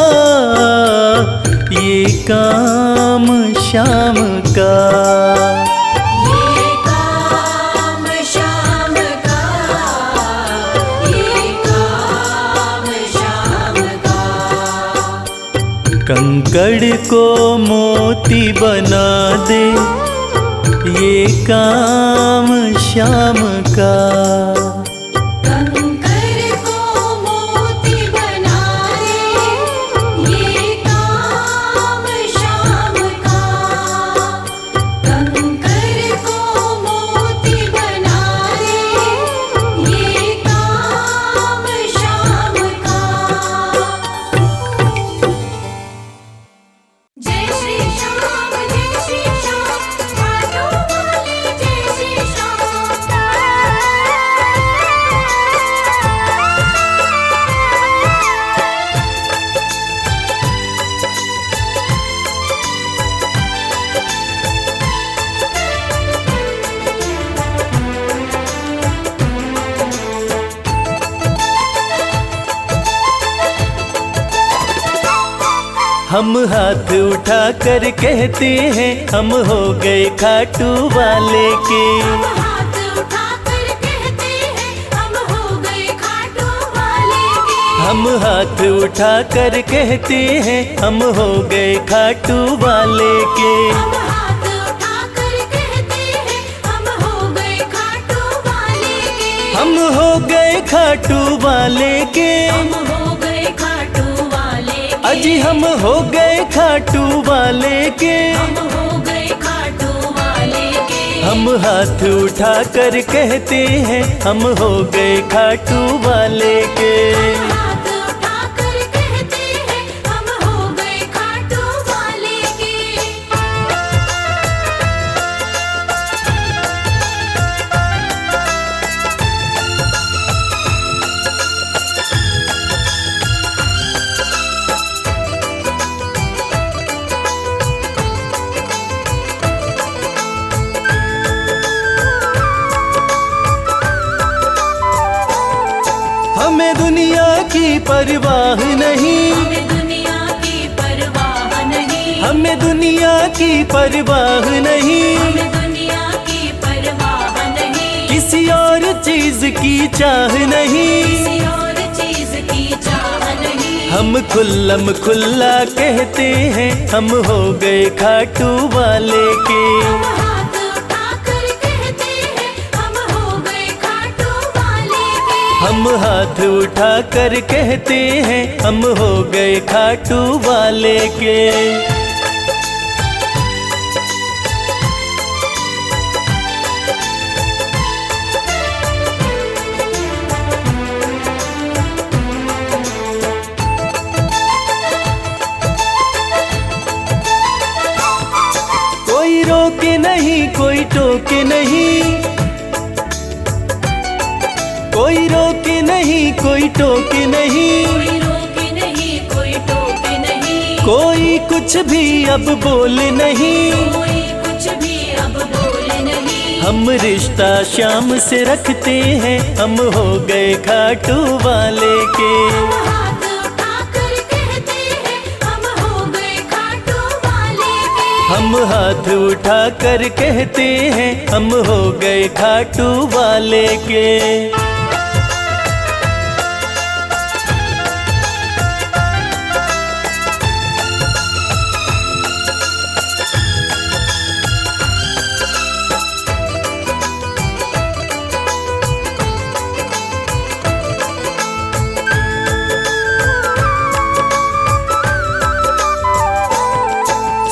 ये काम श्याम का। ये काम श्याम का, ये काम श्याम का। कंकड़ को मोती बना दे, ये काम श्याम का। कंकर को मोती बना दे, ये काम श्याम का। कंकर को मोती बना दे, ये काम श्याम का। जय श्री श्याम, जय श्री श्याम, मानो बोले जय श्री श्याम। हम हाथ उठा कर कहते हैं, हम हो गए खाटू वाले के। हम हाथ उठाकर कहते हैं, हम हो गए खाटू वाले के। हम हाथ उठा कर कहते हैं, हम हो गए खाटू वाले के। हम हाथ उठाकर कहते हैं, हम हो गए खाटू वाले के। हम हो गए खाटू वाले के। हम हो गए खाटू वाले के। अजी हम हो गए खाटू वाले के। हम हो गए खाटू वाले के। हम हाथ उठा कर कहते हैं हम हो गए खाटू वाले के। हाथ उठाकर कहते हैं हम हो गए खाटू वाले के। हमें दुनिया की परवाह नहीं, हमें दुनिया की परवाह नहीं, हमें दुनिया की परवाह नहीं, हमें दुनिया की परवाह नहीं, किसी और चीज की चाह नहीं। किसी और चीज की चाह नहीं। हम खुल्लम खुल्ला कहते हैं हम हो गए खाटू वाले के। हम हाथ उठाकर कहते हैं हम हो गए खाटू वाले के। हम हाथ उठा कर कहते हैं हम हो गए खाटू वाले के। कोई रोके नहीं कोई टोके नहीं, कोई रोके नहीं कोई टोके नहीं, कोई रोके नहीं कोई टोके नहीं, कोई कुछ भी अब बोले नहीं। कोई कुछ भी अब बोले नहीं। हम रिश्ता शाम से रखते हैं हम हो गए खाटू वाले के। हम हाथ उठाकर कहते हैं हम हो गए खाटू वाले के। हम हाथ उठा कर कहते हैं हम हो गए खाटू वाले के।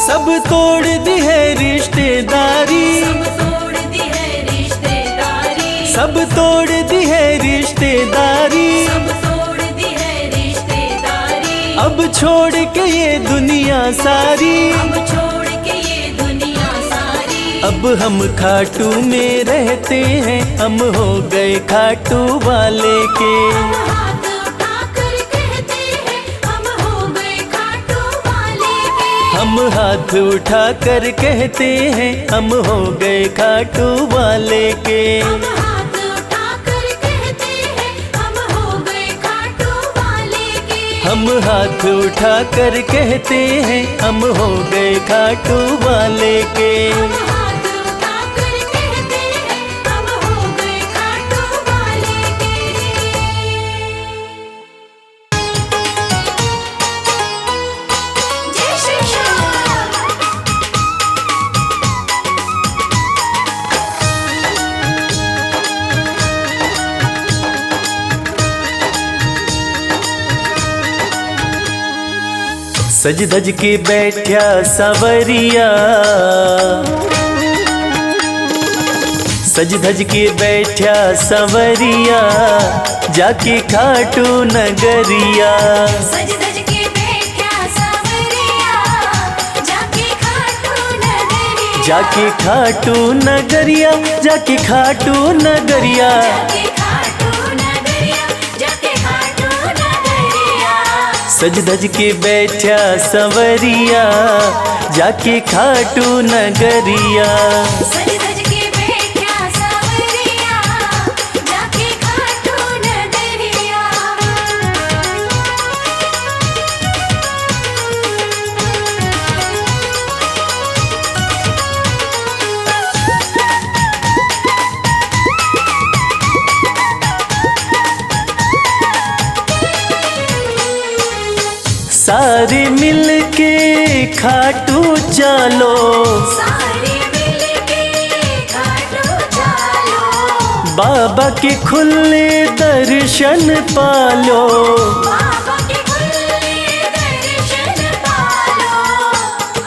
सब तोड़ दी है रिश्तेदारी, सब तोड़ दी है रिश्तेदारी, सब तोड़ दी है रिश्तेदारी। सब तोड़ दी है रिश्तेदारी। अब छोड़ के ये दुनिया सारी, अब छोड़ के ये दुनिया सारी। अब हम खाटू में रहते हैं हम हो गए खाटू वाले के। हम हाथ उठाकर कहते हैं हम हो गए खाटू वाले के। हम हाथ उठा कर कहते हैं हम हो गए खाटू वाले के। हम हाथ उठाकर कहते हैं हम हो गए खाटू वाले के। हम हाथ उठा कर कहते हैं हम हो गए खाटू वाले के। हम हाथ उठाकर कहते हैं हम हो गए खाटू वाले के। जय श्री श्याम। सज धज के बैठा सवरिया, सज धज के बैठा सवरिया, जाके खाटू नगरिया। सज धज के बैठा सावरिया, जाके खाटू नगरिया। जाके खाटू नगरिया, जाके खाटू नगरिया। जाके खाटू नगरिया, जाके खाटू नगरिया। सज धज के बैठा सवरिया, जाके खाटू नगरिया। सज धज के बैठा सावरिया, जाके खाटू नगरिया। सारे मिल के खाटू चलो, सारे मिलके खाटू चलो। बाबा के खुले दर्शन पालो। बाबा के खुले दर्शन पालो।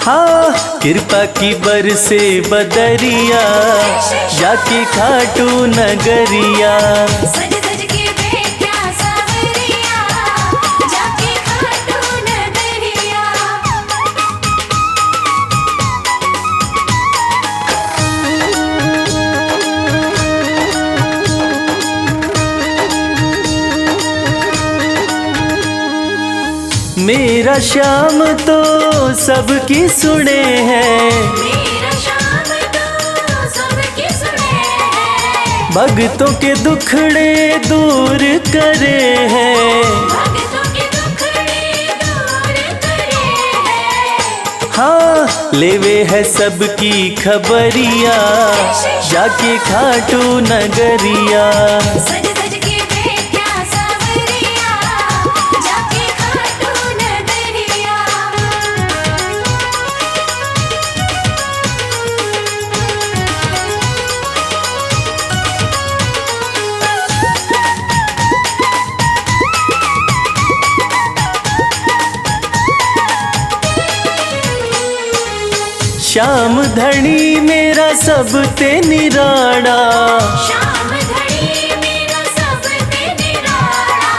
हाँ कृपा की बरसे बदरिया जाके खाटू नगरिया। सज सज के बैठा सावरिया जाके खाटू नगरिया। मेरा श्याम तो सबकी सुने हैं, मेरा श्याम तो सबकी सुने हैं। भक्तों के दुखड़े दूर करे हैं। भक्तों के दुखड़े दूर करे हैं। हाँ लेवे है सबकी खबरिया जाके खाटू नगरिया। सज सज के बैठा सावरिया जाके खाटू नगरिया। श्याम धनी मेरा सब ते निराड़ा, श्याम धनी मेरा सब ते निराला।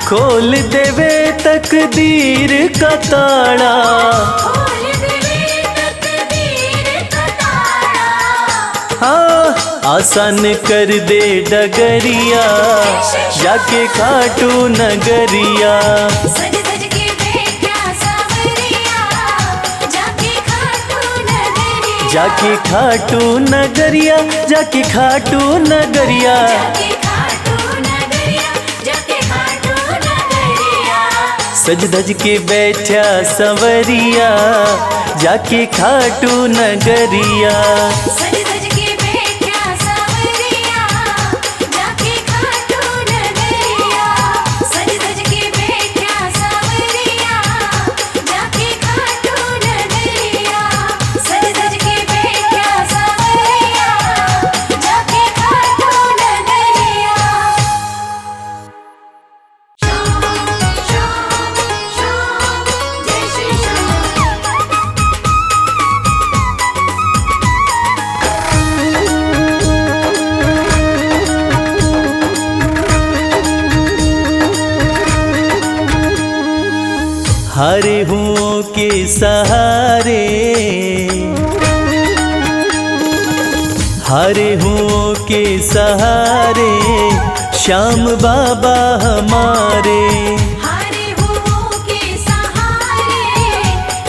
खोल देवे तकदीर का ताड़ा। खोल देवे तकदीर का ताला। हाँ आसान कर दे डगरिया जाके खाटू नगरिया। सज सज के बैठा सावरिया जाके खाटू नगरिया। जाके खाटू नगरिया, जाके खाटू नगरिया। जाके खाटू नगरिया जाके खाटू नगरिया। सज धज के बैठा संवरिया जाके खाटू नगरिया। सज सज के बैठा सावरिया जाके खाटू नगरिया। सज सज के बैठा सावरिया जाके खाटू नगरिया। सज सज के बैठा सावरिया जाके खाटू नगरिया। श्याम श्याम श्याम जय श्री श्याम। हरे हुओं के सहारे, हरे हुओं के सहारे श्याम बाबा हमारे। हरे हुओं के सहारे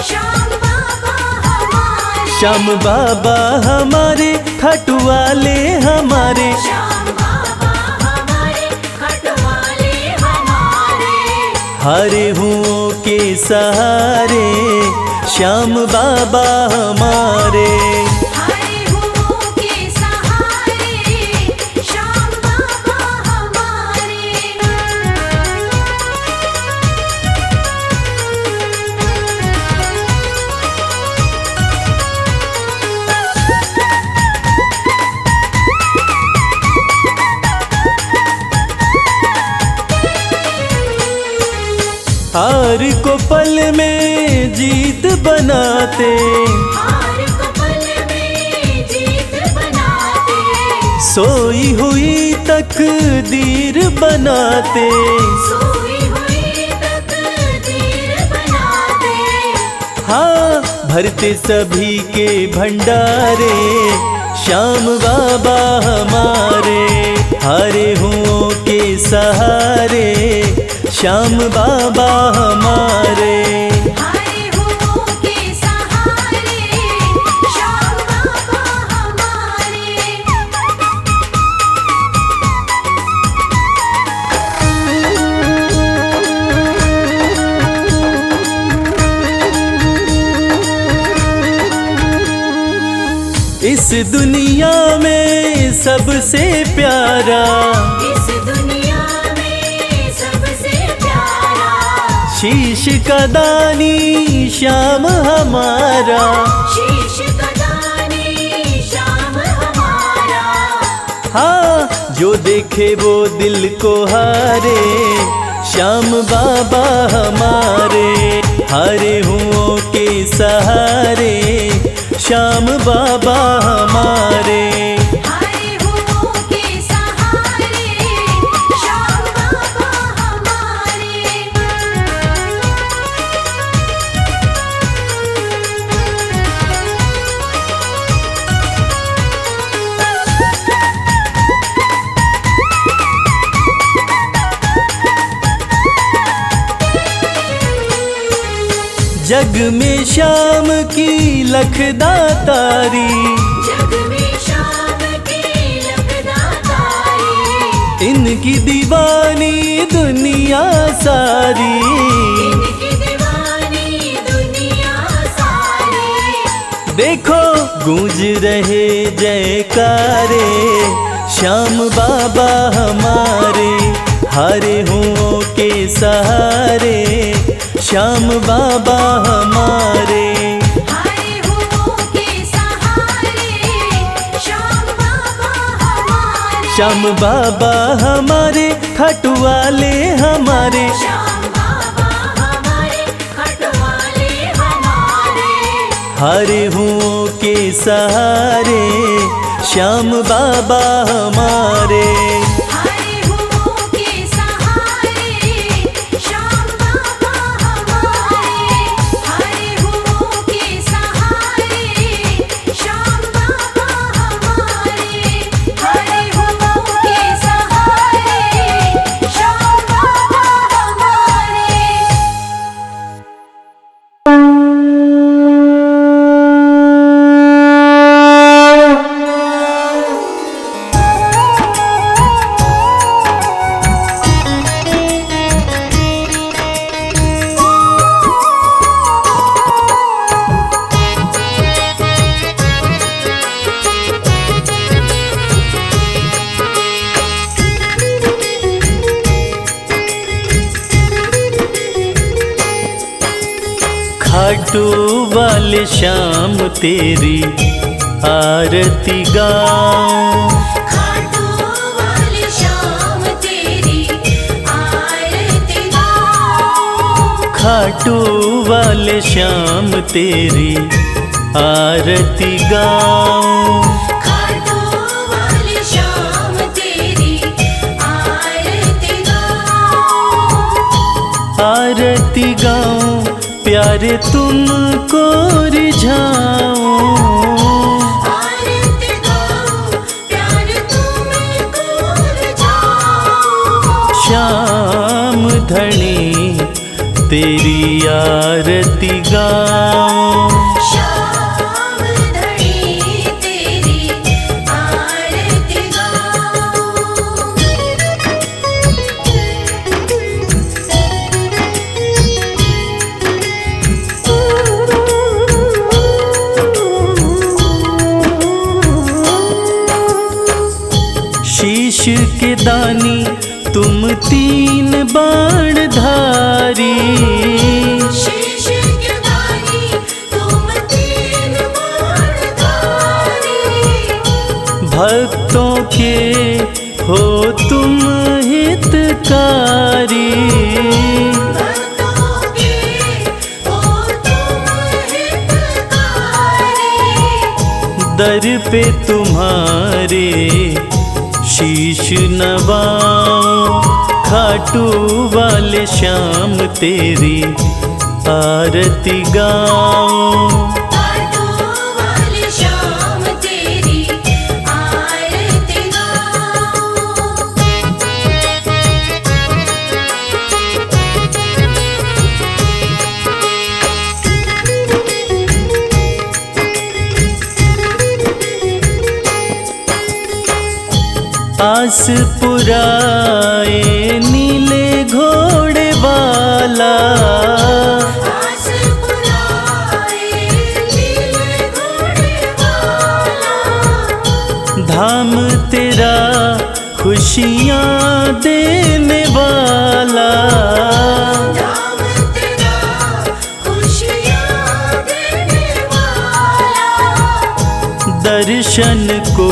श्याम बाबा हमारे। श्याम बाबा हमारे खाटू वाले हमारे। श्याम बाबा हमारे खटवाले हमारे। हरे हुओं के सहारे श्याम बाबा हमारे। हरे हुओं के सहारे श्याम बाबा हमारे। हार को पल में जीत बनाते, हार को पल में जीत बनाते। सोई हुई तकदीर बनाते। सोई हुई तकदीर बनाते। हाँ भरते सभी के भंडारे श्याम बाबा हमारे। हरे हुओं के सहारे श्याम बाबा हमारे। हरे हुओं के सहारे श्याम बाबा हमारे। इस दुनिया में सबसे प्यारा, इस दुनिया में सबसे प्यारा। शीश का दानी श्याम हमारा। शीश का दानी श्याम हमारा। हाँ जो देखे वो दिल को हारे श्याम बाबा हमारे हरे हुओं के सहारे, श्याम बाबा हमारे। हरे हुओं के सहारे श्याम बाबा हमारे। जग में श्याम की लखदातारी, जग में श्याम की लखदातारी, इनकी दीवानी दुनिया सारी। इनकी दीवानी दुनिया सारी। देखो गूंज रहे जयकारे, श्याम बाबा हमारे हरे हुओं के सहारे, श्याम बाबा हमारे। हरे हुओं के सहारे श्याम बाबा हमारे। श्याम बाबा हमारे खाटू वाले हमारे, श्याम बाबा हमारे खटवाले हमारे। हरे हुओं के सहारे, श्याम बाबा हमारे। हरे हुओं के सहारे श्याम बाबा हमारे। हरे हुओं के सहारे श्याम बाबा हमारे। हरे हुओं के सहारे श्याम बाबा हमारे। खाटू वाले श्याम तेरी आरती गाऊं, खाटू वाले श्याम तेरी आरती गाऊं। खाटू वाले श्याम तेरी आरती गाऊं। खाटू वाले श्याम तेरी आरती गाऊं। आरती गाऊं प्यारे तुमको रिझाऊं, आरती गाऊं प्यार तुमको रिझाऊं। श्याम धनी तेरी आरती गाऊं। श्याम धनी तेरी आरती गाऊं। शीश के दानी तुम तीन बाण धारी, शीश के दानी तुम तीन बाणधारी। भक्तों के हो तुम हितकारी। भक्तों के हो तुम हितकारी। दर पे तुम्हारे शीश नवाऊं, खाटू वाले श्याम तेरी आरती गाऊं। खाटू वाले श्याम तेरी आरती गाऊं। आस पुराए नीले घोड़े वाला, आस पुराए नीले घोड़े वाला। धाम तेरा खुशियाँ देने वाला। धाम तेरा खुशियाँ देने वाला। दर्शन को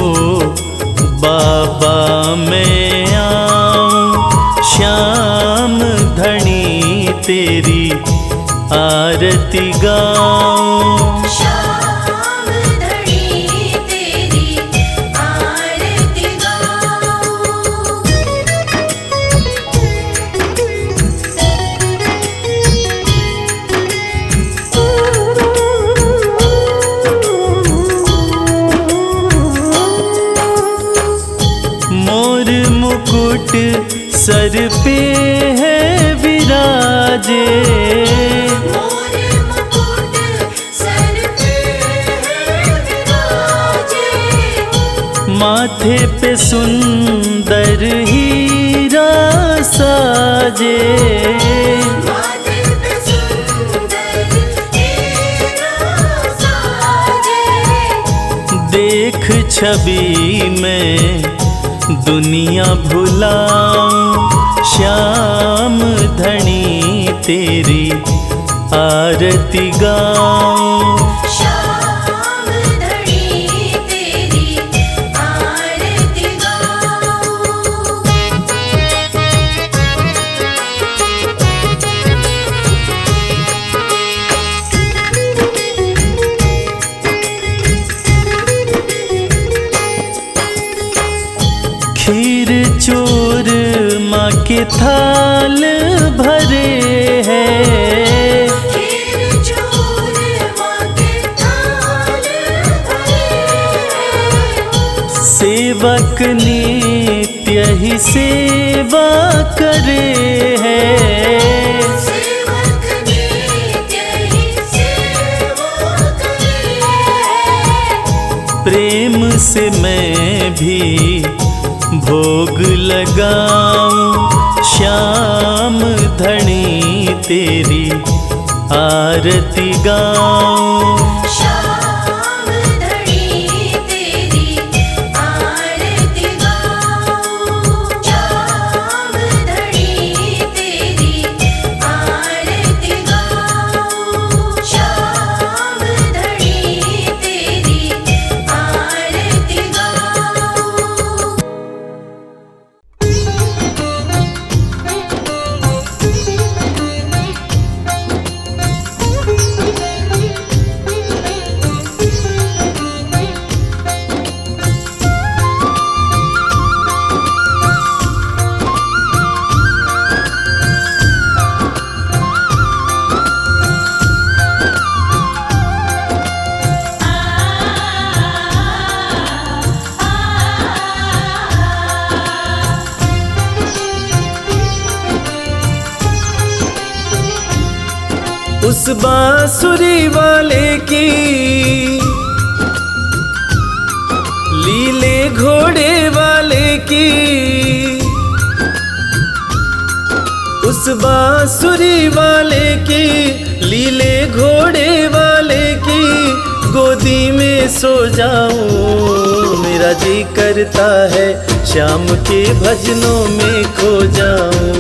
बाबा मैं आऊं, श्याम तेरी आरती गाऊं। श्याम धनी तेरी आरती गाऊं। मोर मुकुट सर पे है विराजे, मोर मुकुट सर पे विराजे। माथे पे सुंदर हीरा साजे। माथे पे सुंदर हीरा साजे। देख छवि में दुनिया भुलाऊं, श्याम धनी तेरी आरती गाऊं। श्याम धनी तेरी आरती गाऊं। खीर चूर माँ के थाल भरे हैं, खीर चूर माँ के थाल भरे। सेवक नित्य ही सेवा करे हैं। सेवक नित्य ही सेवा करे। प्रेम से मैं भी भोग लगाऊं, श्याम धनी तेरी आरती गाऊं। श्याम धनी तेरी आरती गाऊं। श्याम धनी तेरी आरती गाऊं। श्याम धनी तेरी आरती गाऊं। उस बांसुरी वाले की लीले घोड़े वाले की, उस बांसुरी वाले की लीले घोड़े वाले की गोदी में सो जाऊं। मेरा जी करता है श्याम के भजनों में खो जाऊं।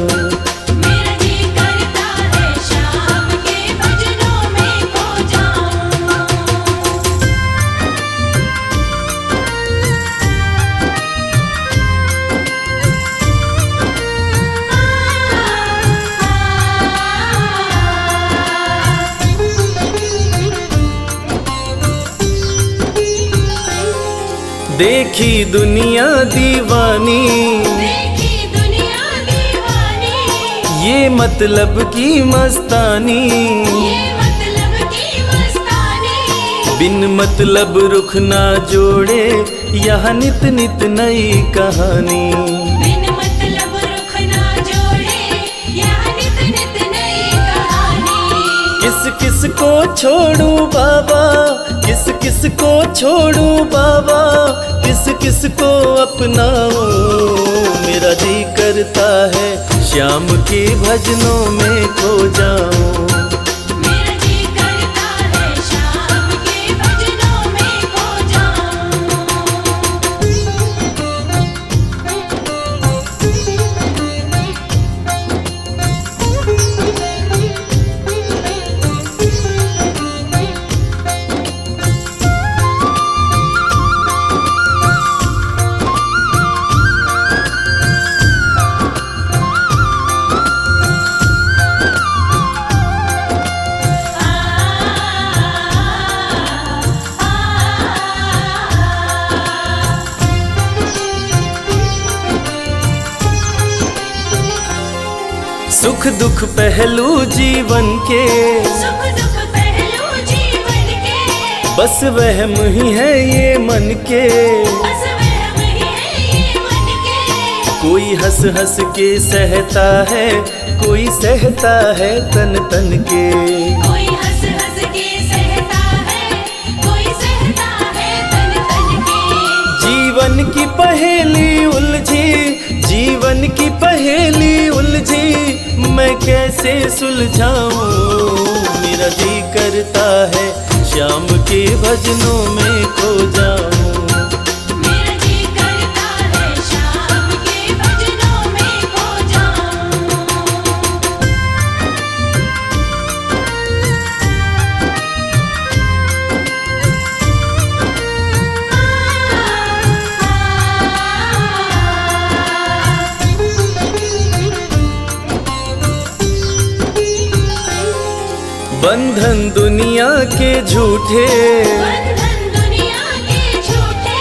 मेरा जी करता है श्याम के भजनों में खो जाऊं। देखी दुनिया दीवानी, देखी दुनिया दीवानी। ये मतलब की मस्तानी, ये मतलब की मस्तानी। बिन मतलब रुख ना जोड़े यहाँ नित नित नई कहानी। बिन मतलब रुख ना जोड़े यहाँ नित नित नई कहानी। किस किस को छोड़ूं बाबा, किस किस को छोड़ूं बाबा, किस किस को अपनाऊं। मेरा जी करता है श्याम के भजनों में खो जाऊं। मेरा जी करता है श्याम के भजनों में खो जाऊं। सुख दुख पहलू जीवन के, सुख दुख पहलू जीवन के, बस वहम ही है ये मन के। बस वहम ही है ये मन के। कोई हंस हंस के सहता है, कोई सहता है तन तन के। कोई हंस हंस के सहता है, कोई सहता है तन तन के। जीवन की पहेली उलझी, जीवन की पहेली उलझी, मैं कैसे सुलझाऊं। मेरा जी करता है श्याम के भजनों में खो जाऊं। मेरा जी करता है शाम के भजनों में खो जाऊं। बंधन दुनिया के झूठे, बंधन दुनिया के झूठे,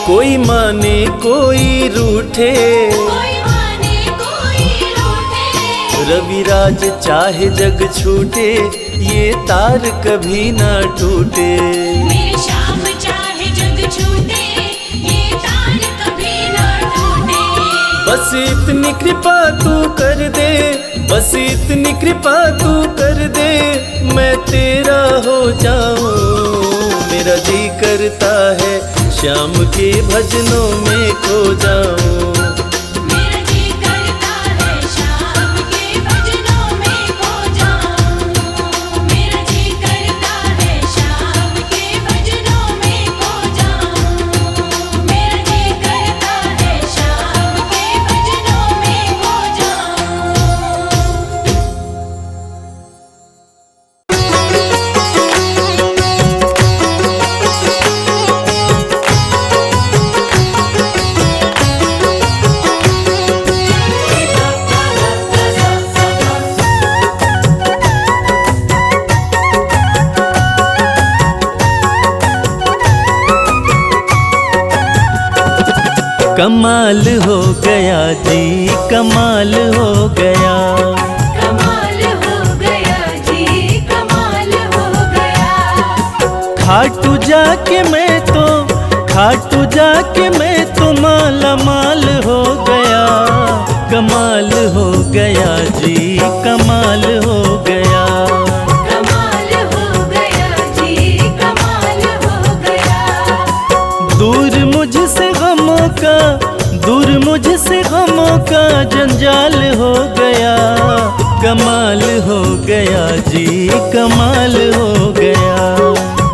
कोई माने कोई रूठे। कोई माने कोई रूठे। रविराज चाहे जग छूटे, ये तार कभी ना टूटे। मेरे श्याम चाहे जग छूटे, ये तार कभी ना टूटे। बस इतनी कृपा तू कर दे, बस इतनी कृपा तू कर दे, मैं तेरा हो जाऊं। मेरा जी करता है श्याम के भजनों में खो जाऊं। मेरा जी करता है शाम के भजनों में खो जाऊं। मेरा जी करता है शाम के भजनों में खो जाऊं। मेरा जी करता है शाम के भजनों में खो जाऊं। कमाल हो गया जी, कमाल हो गया। कमाल हो गया जी, कमाल हो गया। खाटू जाके मैं तो, खाटू जाके मैं तो माला माल हो गया। कमाल हो गया जी, कमाल हो गया। कमाल हो गया जी, कमाल हो गया। दूर मुझसे गमों का, दूर मुझसे गमों का जंजाल हो गया। कमाल हो गया जी, कमाल हो गया।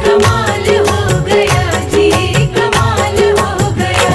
कमाल हो गया जी, कमाल हो गया।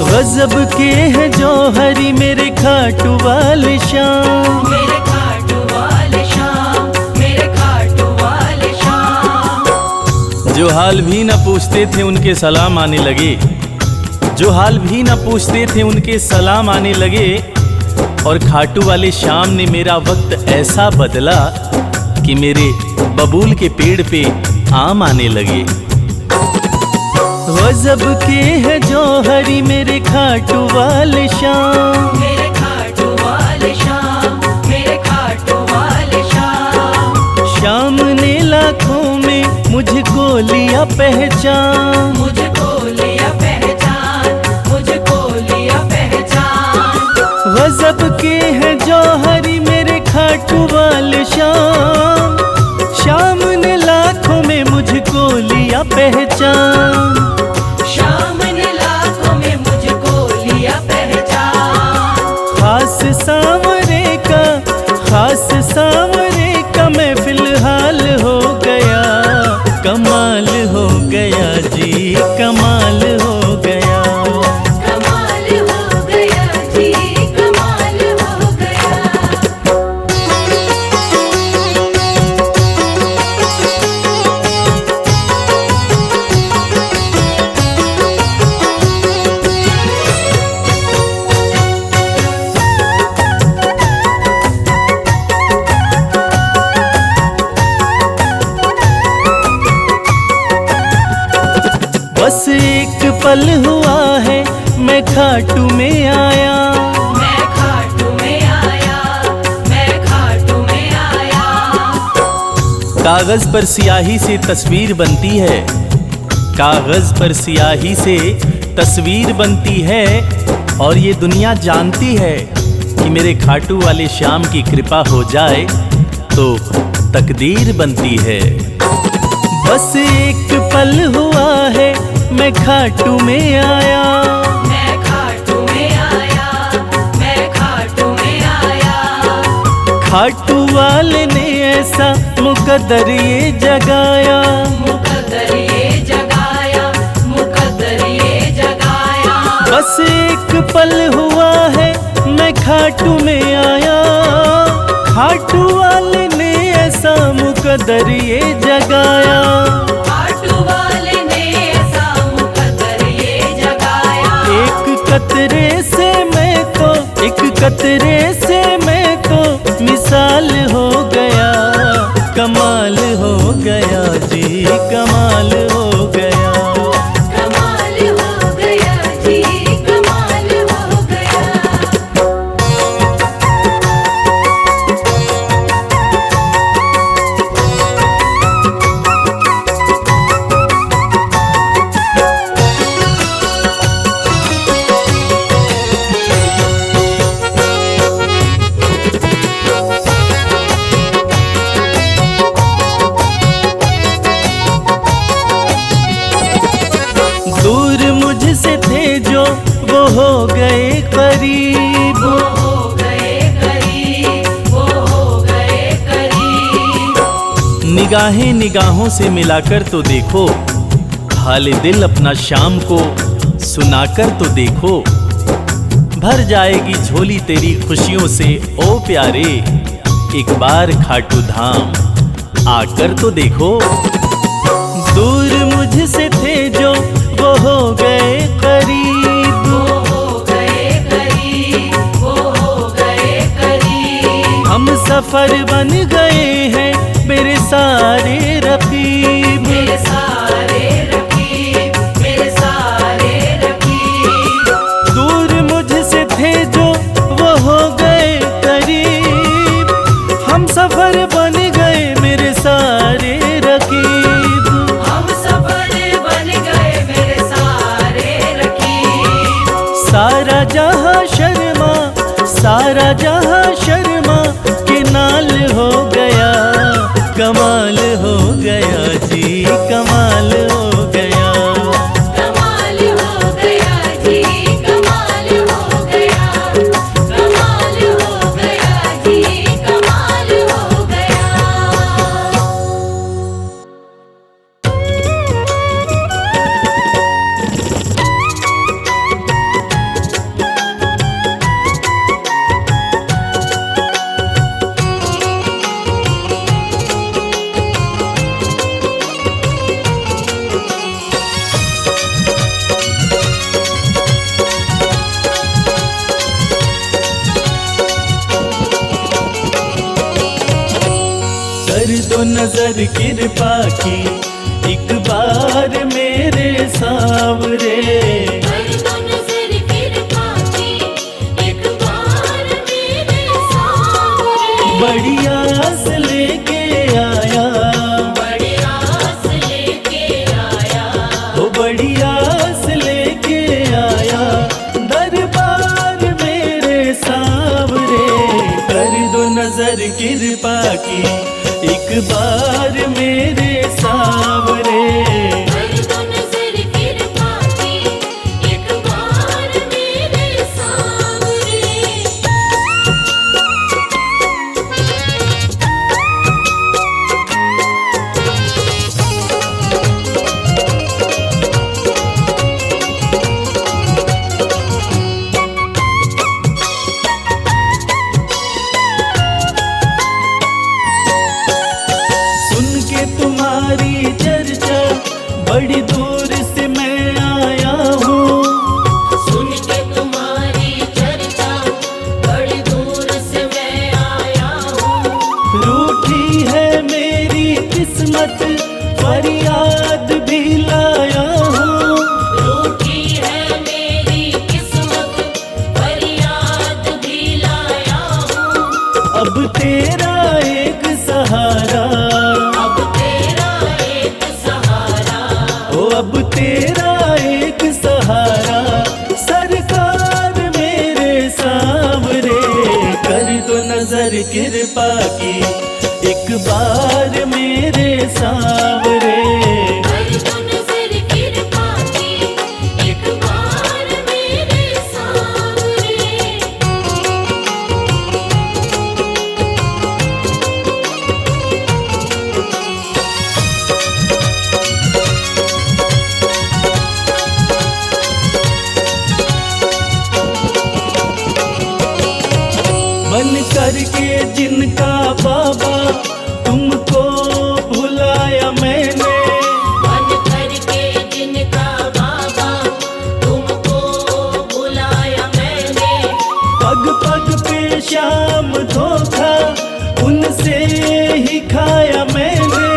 गजब के हैं जौहरी मेरे खाटू वाले श्याम। मेरे खाटू वाले शाम, मेरे खाटू वाले शाम। जो हाल भी न पूछते थे उनके सलाम आने लगे, जो हाल भी न पूछते थे उनके सलाम आने लगे। और खाटू वाले श्याम ने मेरा वक्त ऐसा बदला कि मेरे बबूल के पेड़ पे आम आने लगे। गजब के हैं जौहरी मेरे खाटू वाले श्याम। मेरे खाटू वाले शाम, मेरे खाटू वाले शाम। श्याम ने लाखों में मुझको लिया पहचान। मुझको लिया पहचान, मुझको लिया पहचान। गजब के हैं जौहरी मेरे खाटू वाले श्याम। श्याम ने लाखों में मुझको लिया पहचान। शाम ने लाखों में मुझको लिया पहचान। खास सांवरे का, खास सांवरे का मैं फिलहाल हो गया। कमाल हो गया जी, कमाल हो गया। कमाल हो गया जी, कमाल हो गया। पल हुआ है मैं खाटू में आया। मैं खाटू में आया, मैं खाटू में आया। कागज पर स्याही से तस्वीर बनती है, कागज पर स्याही से तस्वीर बनती है, और ये दुनिया जानती है कि मेरे खाटू वाले श्याम की कृपा हो जाए तो तकदीर बनती है। बस एक पल हुआ है मैं खाटू में आया। मैं खाटू में आया, मैं खाटू में आया। खाटू वाले ने ऐसा मुकद्दर ये जगाया, मुकद्दर ये जगाया, मुकद्दर ये जगाया। बस एक पल हुआ है मैं खाटू में आया। खाटू वाले ने ऐसा मुकद्दर ये जगाया। खाटू वाले ने ऐसा मुकद्दर ये जगाया। एक कतरे से मैं तो, एक कतरे से मैं तो मिसाल हो गया। कमाल हो गया जी, कमाल हो गया। कमाल हो गया जी, कमाल हो गया। दूर मुझसे थे जो वो हो गए करीब। वो हो गए करीब, वो हो गए करीब। निगाहें निगाहों से मिलाकर तो देखो, हाल दिल अपना शाम को सुनाकर तो देखो। भर जाएगी झोली तेरी खुशियों से ओ प्यारे, एक बार खाटू धाम आकर तो देखो। दूर मुझसे थे जो वो हो गए करीब। वो हो गए करीब, वो हो गए करीब। हम सफर बन गए हैं मेरे सारे रकीब। मेरे सारे रकीब, मेरे सारे रकीब। दूर मुझसे थे जो वो हो गए करीब। हम सफर बन गए मेरे सारे रकीब। हम सफर बन गए मेरे सारे रकीब। सारा जहां शर्मा, सारा जहां शर्मा के नाल हो गया। कमाल हो गया जी, कमाल हो गया। कमाल हो गया जी, कमाल हो गया। कमाल हो गया जी, कमाल हो गया। कर दो नजर कृपा की एक बार मेरे सावरे। कर दो नजर कृपा की एक बार मेरे सामने। बड़ी आस लेके आया, बड़ी आस लेके आया। वो बड़ी आस लेके आया। दरबार मेरे सावरे। कर दो नजर कृपा की एक बार मेरे सावरे। कर दो नजर कृपा की एक बार मेरे सामने। सुन के तुम्हारी चर्चा बड़ी दूर से मैं आया हूँ। सुन के तुम्हारी चर्चा बड़ी दूर से मैं आया हूँ। रूठी है मेरी किस्मत फरियाद भी लाया हूँ। रूठी कृपा की एक बार मेरे सांवरे। कर दो नजर कृपा की एक बार मेरे सांवरे। बन करके जिनका बाबा तुमको भुलाया मैंने। बन करके जिनका बाबा तुमको बुलाया मैंने। पग पग पे शाम धोखा उनसे ही खाया मैंने।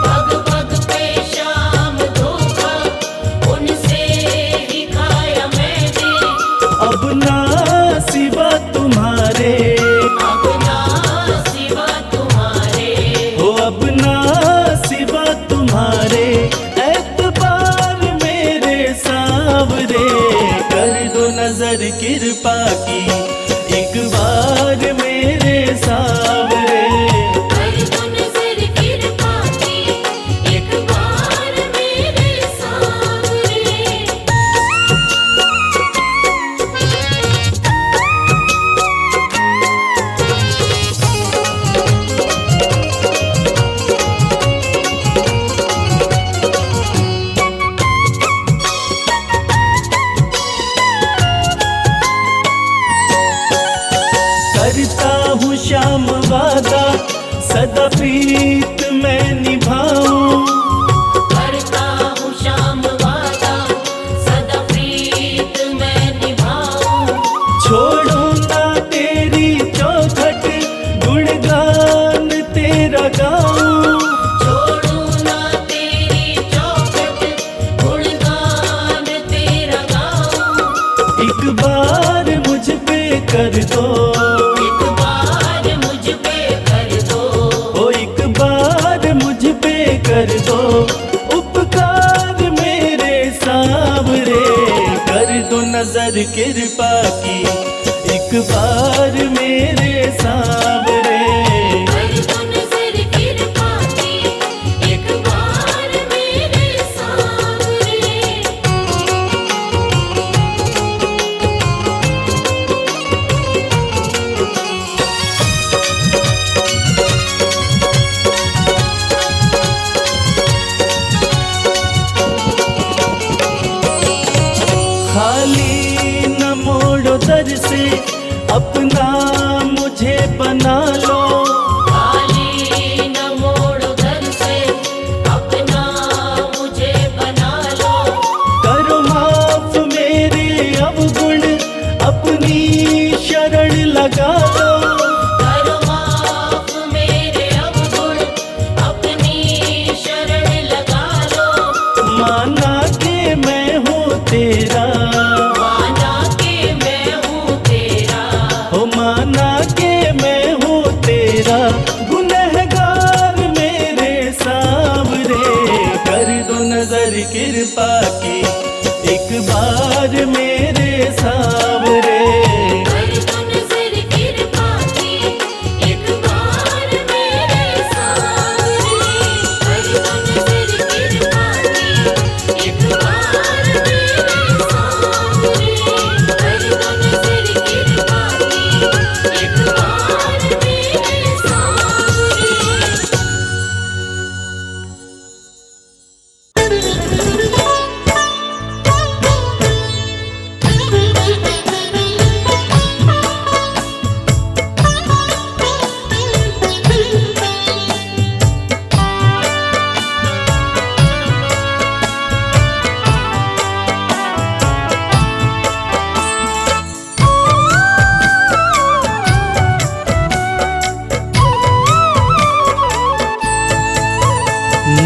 पग पग पे शाम धोखा उनसे ही खाया मैंने। अब ना सिवा तुम्हारे, अब ना सिवा तुम्हारे। हो अब ना सिवा तुम्हारे एतबार मेरे सांवरे। कर दो नजर कृपा की एक बार मेरे सांवरे। कर दो नजर कृपा की एक बार मेरे सांवरे। करता हूँ श्याम वादा सदा प्रीत मैं निभाऊं। करता हूँ श्याम वादा सदा प्रीत मैं निभाऊं। छोड़ो ना तेरी चौखट गुणगान तेरा गाऊं। छोड़ू ना तेरी चौखट गुणगान तेरा गाऊं। एक बार मुझ पे कर दो, एक बार मुझ पे कर दो। ओ एक बार मुझ पे कर दो उपकार मेरे सांवरे। कर दो नजर कृपा की एक बार मेरे सांवरे। कर दो नजर कृपा की एक बार मेरे सांवरे। खाली न मोड़ो दर से अपना मुझे बना लो। खाली न मोड़ो दर से अपना मुझे बना लो। करो माफ मेरे अवगुण अपनी शरण लगा लो। करो माफ मेरे अवगुण अपनी शरण लगा लो। माना के मैं हूँ तेरा, माना के मैं हूँ तेरा। हो माना के मैं हूँ तेरा गुनहगार मेरे सांवरे। कर दो नजर कृपा की एक बार मेरे सांवरे। कर दो नजर कृपा की एक बार मेरे सांवरे। कर दो नजर कृपा की एक बार मेरे सांवरे। कर दो नजर कृपा की एक बार मेरे सांवरे।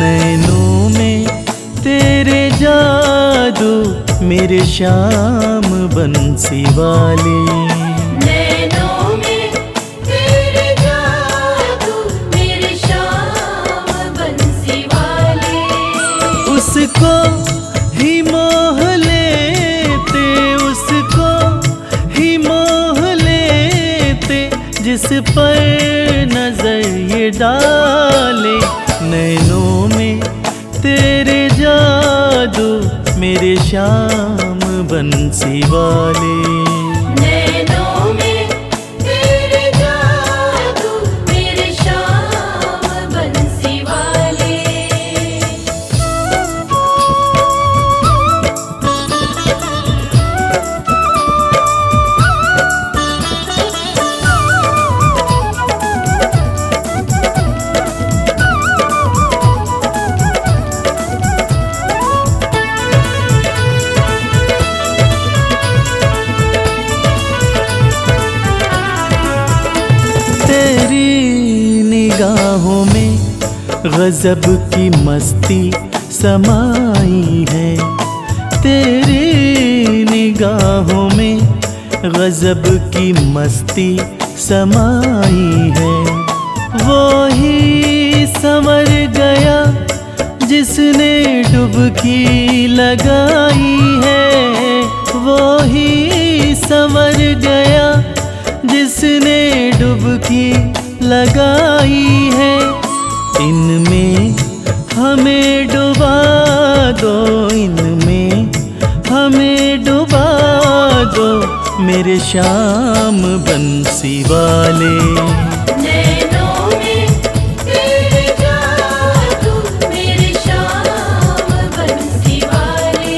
नैनों में तेरे जादू मेरे श्याम बंसी वाले। नैनों में तेरे जादू मेरे श्याम बंसी वाले। उसको ही मोह लेते, उसको ही मोह लेते किस पर नजर ये डाले, नैनों में तेरे जादू मेरे श्याम बंसी वाले। नैनों में तेरे जादू मेरे श्याम बंसी वाले। तेरी निगाहों में गजब की मस्ती समाई है, तेरी निगाहों में गजब की मस्ती समाई है। वो ही संवर गया जिसने डुबकी लगाई है, वो ही संवर गया जिसने डुबकी लगाई है। इनमें हमें डुबा दो, इनमें हमें डुबा दो मेरे श्याम बंसी वाले। नैनों में तेरे जादू मेरे श्याम बंसी वाले।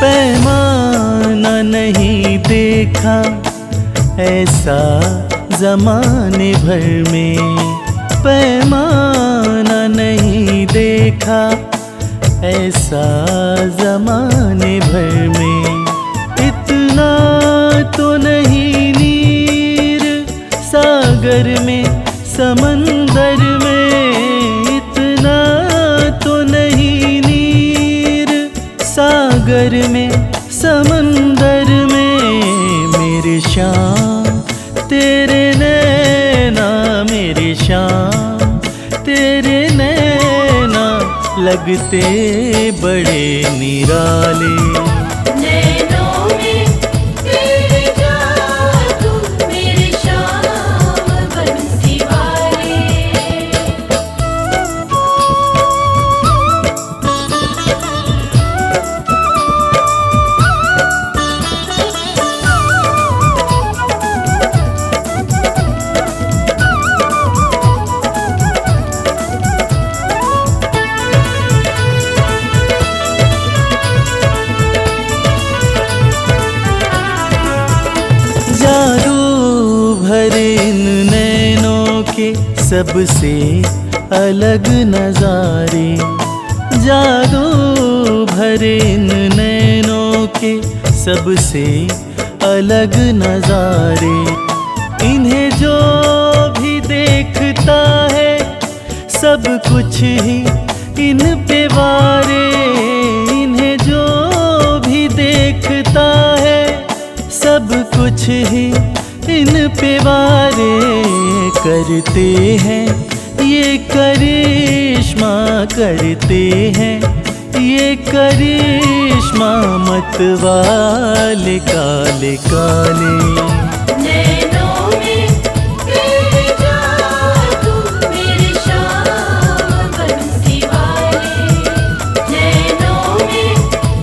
पैमाना नहीं देखा ऐसा जमाने भर में, पैमाना नहीं देखा ऐसा जमाने भर में। इतना तो नहीं नीर सागर में समंदर में, इतना तो नहीं नीर सागर में समंदर में। मेरे श्याम तेरे नैना, मेरे श्याम तेरे नैना लगते बड़े निराले। नैनों में तेरे जादू मेरे श्याम बंसी वाले। जादू भरे इन नैनों के सबसे अलग नजारे, जादू भरे इन नैनों के सबसे अलग नजारे। इन्हें जो भी देखता है सब कुछ ही इन पे वारे, इन्हें जो भी देखता है सब कुछ ही इन पे वारे। करते हैं ये करिश्मा, करते हैं ये करिश्मा मत वाले काले काले। नैनों में तेरे जादू मेरे श्याम बंसी वाले। नैनों में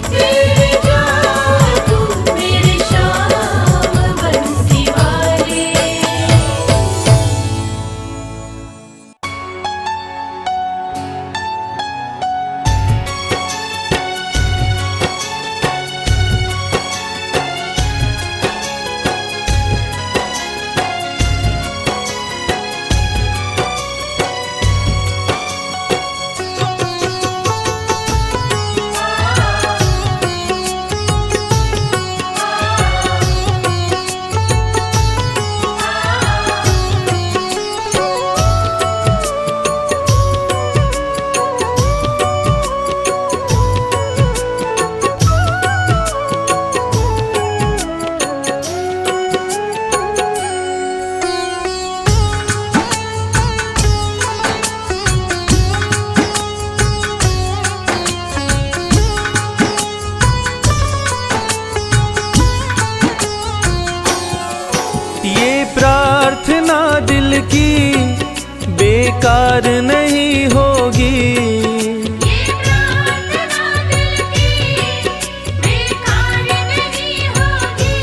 तेरे जादू मेरे श्याम बंसी वाले। बेकार नहीं होगी। ये प्रार्थना दिल की बेकार नहीं होगी।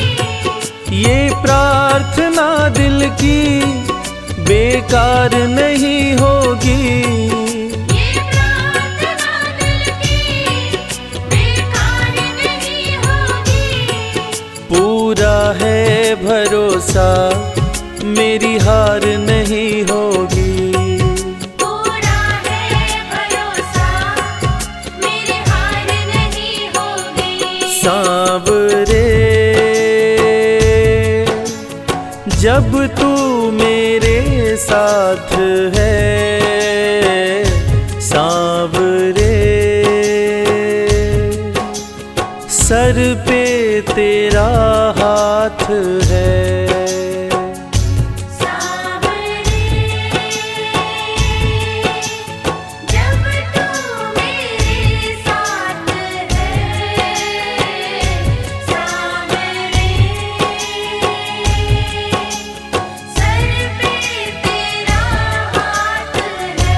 ये प्रार्थना दिल की बेकार नहीं होगी। ये प्रार्थना दिल की बेकार नहीं होगी। पूरा है भरोसा मेरी हार नहीं होगी। पूरा है भरोसा मेरी हार नहीं होगी। सांवरे जब तू मेरे साथ है, सांवरे सर पे तेरा हाथ है। सांवरे जब तू मेरे साथ है, सांवरे सर पे तेरा हाथ है।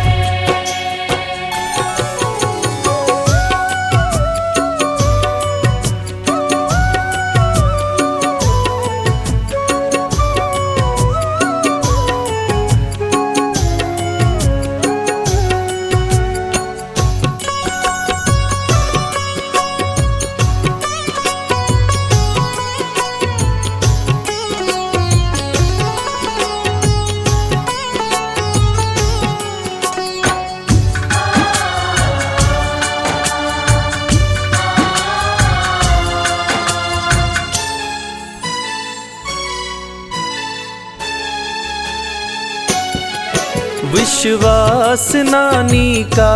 विश्वास नानी का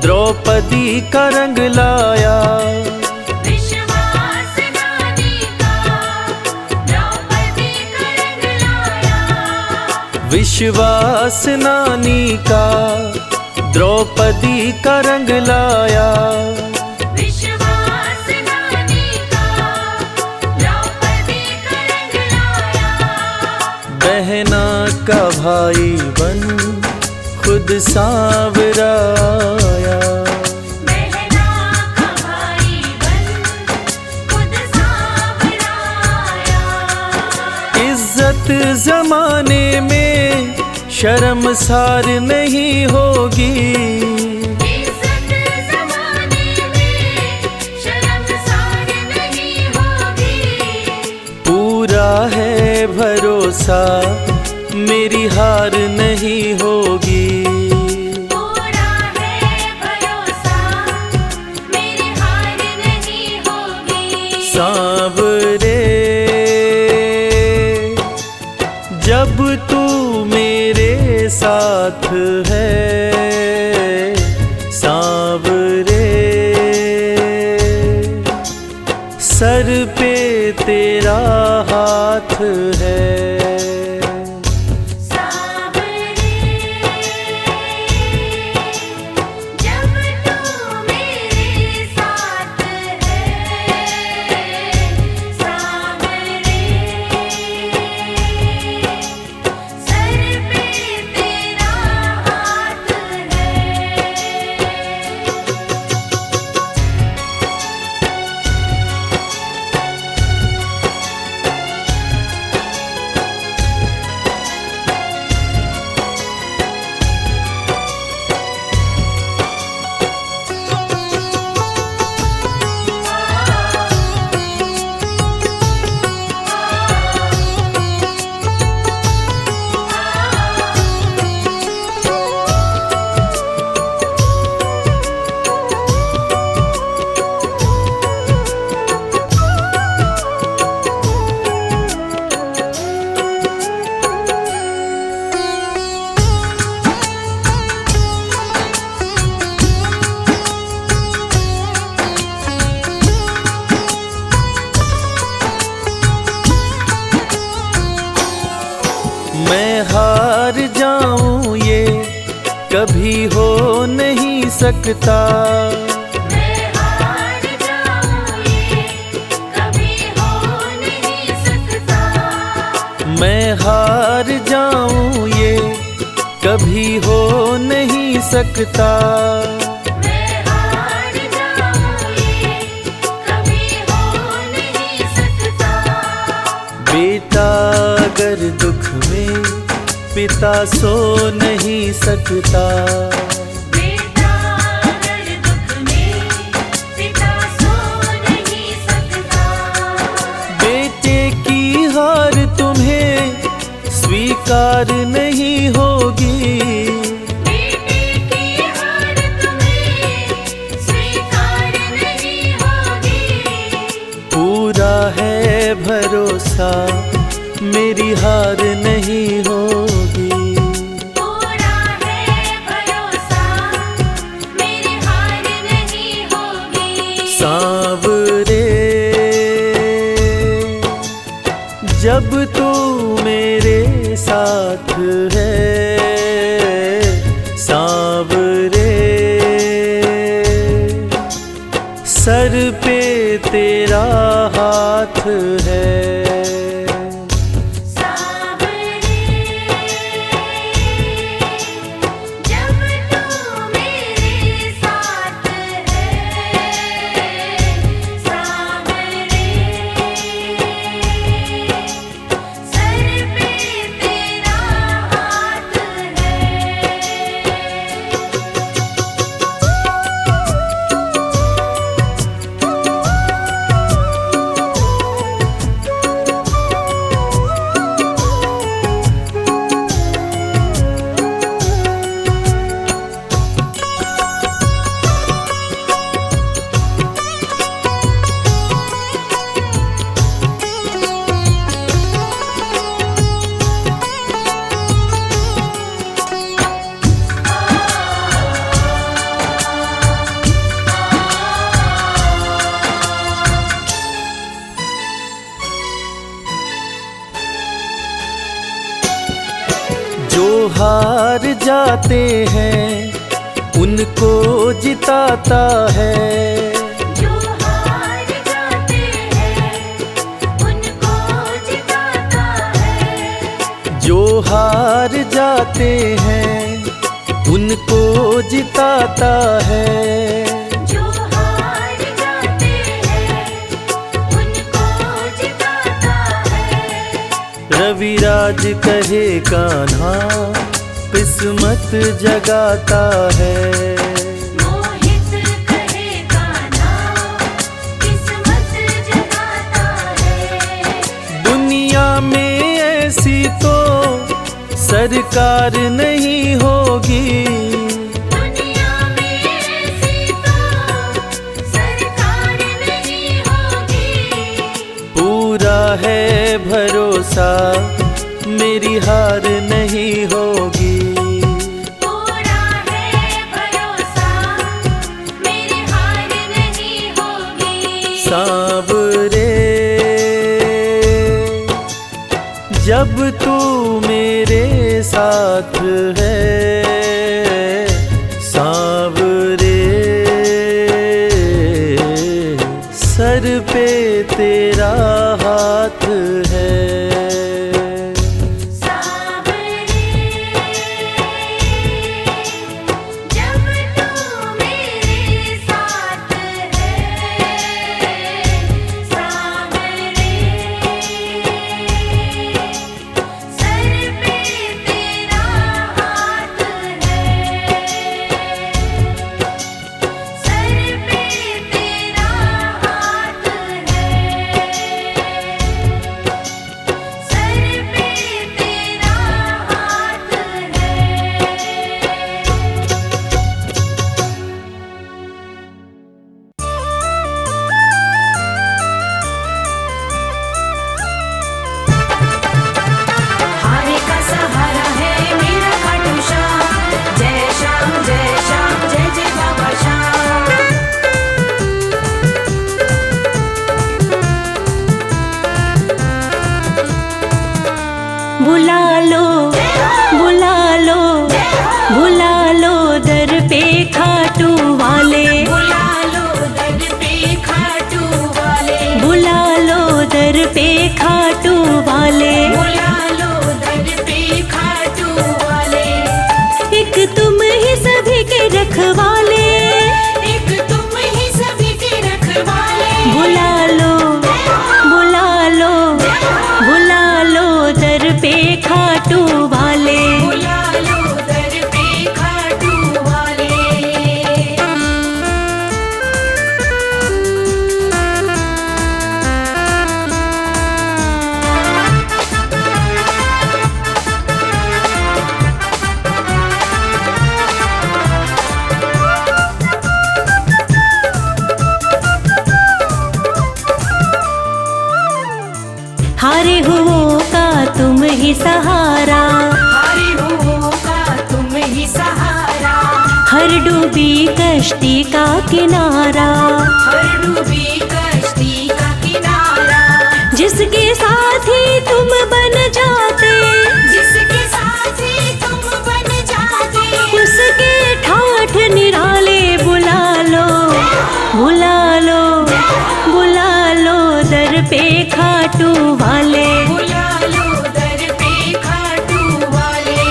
द्रौपदी का रंग लाया। विश्वास नानी का द्रौपदी का रंग लाया। विश्वास नानी का द्रौपदी का रंग लाया। विश्वास नानी का द्रौपदी का रंग लाया। बहना का भाई बन खुद सांवरा आया। बहना का भाई बन खुद सांवरा आया। इज्जत जमाने में शर्मसार नहीं होगी। इज्जत ज़माने में शर्मसार नहीं होगी। पूरा है भरोसा मेरी हार नहीं होगी। पूरा है भरोसा मेरी हार नहीं होगी। सांवरे जब तू मेरे साथ है, सांवरे सर पे तेरा हाथ है। सांवरे जब तू मेरे साथ है, सांवरे सर पे तेरा हाथ है। मैं हार जाऊं ये कभी हो नहीं सकता। मैं हार जाऊं ये कभी हो नहीं सकता। मैं हार जाऊं ये कभी हो नहीं सकता। मैं हार जाऊं ये कभी हो नहीं सकता। बेटा अगर दुख में पिता सो नहीं सकता। बेटा अगर दुख में पिता सो नहीं सकता। बेटे की हार तुम्हें स्वीकार नहीं होगी। बेटे की हार तुम्हें स्वीकार नहीं होगी। पूरा है भरोसा मेरी हार नहीं होगी। पूरा है भरोसा मेरी हार नहीं होगी। सांवरे जब तू मेरे साथ है, सांवरे सर पे तेरा हाथ है। सांवरे जब तू मेरे साथ है। सांवरे सर पे तेरा हाथ है। जो हार जाते हैं उनको जिताता है। जो हार जाते हैं उनको जिताता है। जो हार जाते हैं उनको जिताता है। जो हार जाते हैं उनको जिताता है। रविराज कहे कान्हा किस्मत जगाता है। मोहित कहे कान्हा किस्मत जगाता है। दुनिया में ऐसी तो सरकार नहीं होगी। दुनिया में ऐसी तो सरकार नहीं होगी। पूरा है भरोसा मेरी हार नहीं होगी। पूरा है भरोसा मेरी हार नहीं होगी। सांवरे जब तू मेरे साथ है, सांवरे सर पे तेरा हाथ है। सांवरे जब तू मेरे साथ है। सांवरे सर पे तेरा हाथ है। सर पे तेरा हाथ है। सर पे तेरा हाथ है। हारे का सहारा है मेरा खाटू श्याम। जय श्याम जय श्याम जय जय बाबा श्याम। बुला लो बुला लो बुला लो दर पे खाटू वाले। बुला लो दर पे खाटू वाले। बुला लो दर पे खाटू वाले। बुला लो दर पे खाटू वाले। रखवाले, एक तुम ही सभी के रखवाले। बुला लो, बुला लो, बुला लो दर पे खाटू वाले। बुला लो दर पे खाटू वाले। हारे हुओं का तुम ही सहारा, हारे हुओं का तुम ही सहारा। हर डूबी कश्ती का किनारा, हर डूबी कश्ती का किनारा। जिसके साथी तुम बन जाते, जिसके साथी तुम बन जाते। उसके ठाठ निराले। बुला लो, बुला लो, बुला लो दर पे खाटू वाले। बुला लो दर पे खाटू वाले।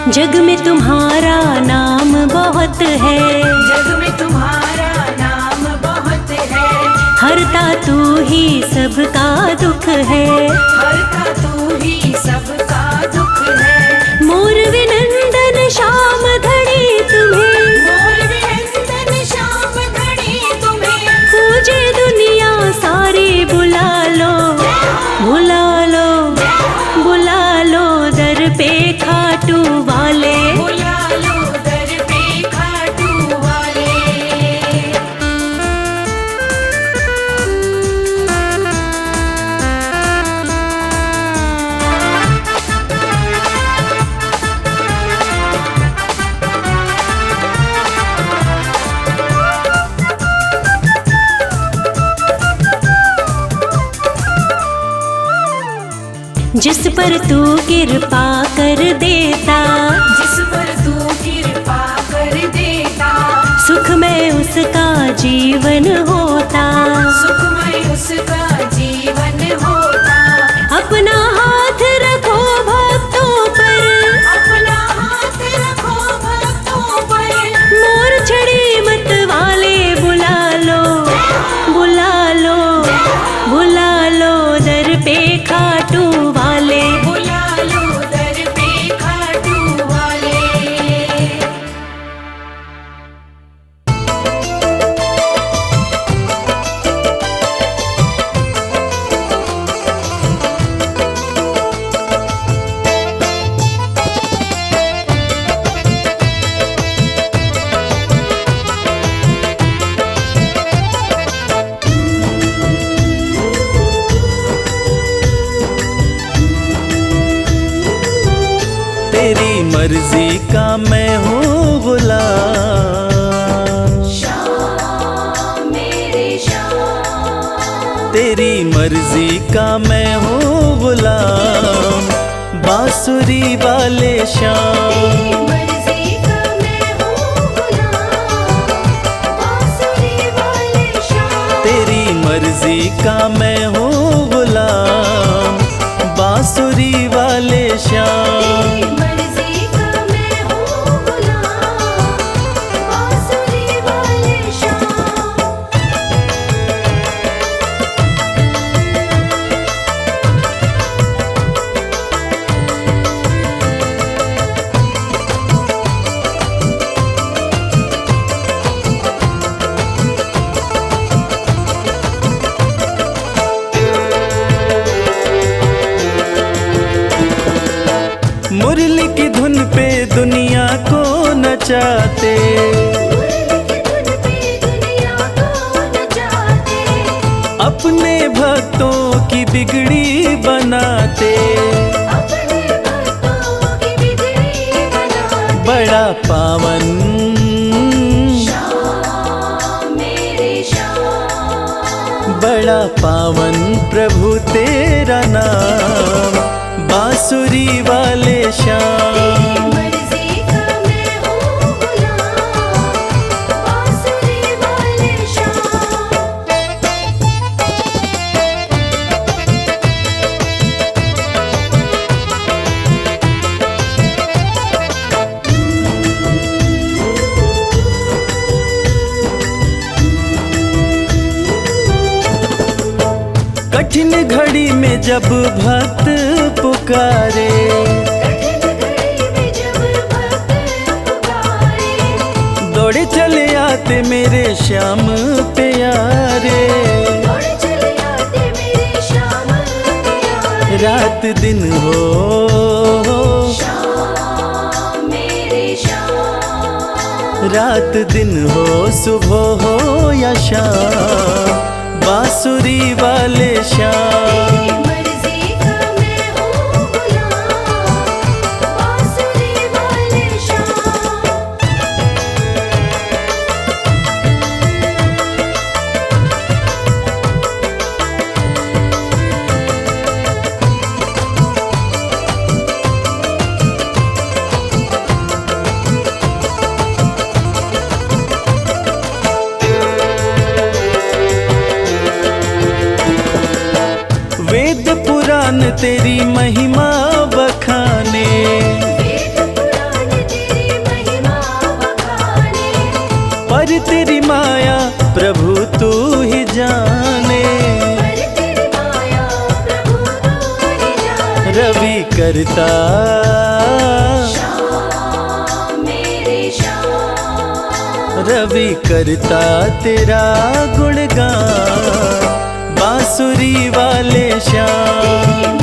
जग में तुम्हारा नाम बहुत है, जग में तुम्हारा नाम बहुत है। हरता तू ही सबका दुख है। हरता तू ही सबका दुख है। मोर विनंदन श्याम धड़ी तुम्हें, मोर विनंदन श्याम धड़ी तुम्हें। पूजे दुनिया सारी। बुला लो, बुला लो, बुला लो दर पे खाटू वाले। बुला लो दर पे खाटू वाले। जिस पर तू कृपा कर देता, जिस पर तू कृपा कर देता। सुख में उसका जीवन होता। सुखमय उसका जीवन होता। अपना हाथ रखो भक्तों पर, अपना हाथ रखो भक्तों पर। मोर छड़ी मत वाले। बुला लो, बुला लो, बुला लो दर पे खाटू वाले। बुला लो दर पे खाटू वाले। तेरी मर्जी का मैं हूँ गुलाम, श्याम मेरे श्याम। तेरी मर्जी का मैं हूँ गुलाम, बांसुरी वाले श्याम। मर्जी का मैं हूँ गुलाम, बांसुरी वाले श्याम। तेरी मर्जी का मैं हूँ गुलाम, बांसुरी वाले श्याम। मर्जी का मैं हूँ गुलाम, बांसुरी वाले श्याम। मुरली की धुन पे दुनिया को नचाते, अपने भक्तों की बिगड़ी बनाते। बड़ा पावन बड़ा पावन प्रभु तेरा नाम, बांसुरी वाले श्याम। मर्जी का मैं हूँ कठिन घड़ी में जब भक्त पुकारे, दौड़े चले आते मेरे श्याम प्यारे। रात दिन हो रात दिन हो, सुबह हो या शाम, बांसुरी वाले श्याम। वेद पुराण तेरी महिमा बखाने, पर तेरी माया प्रभु तू ही जाने। रवि करता रवि करता तेरा गुणगान, बांसुरी वाले श्याम।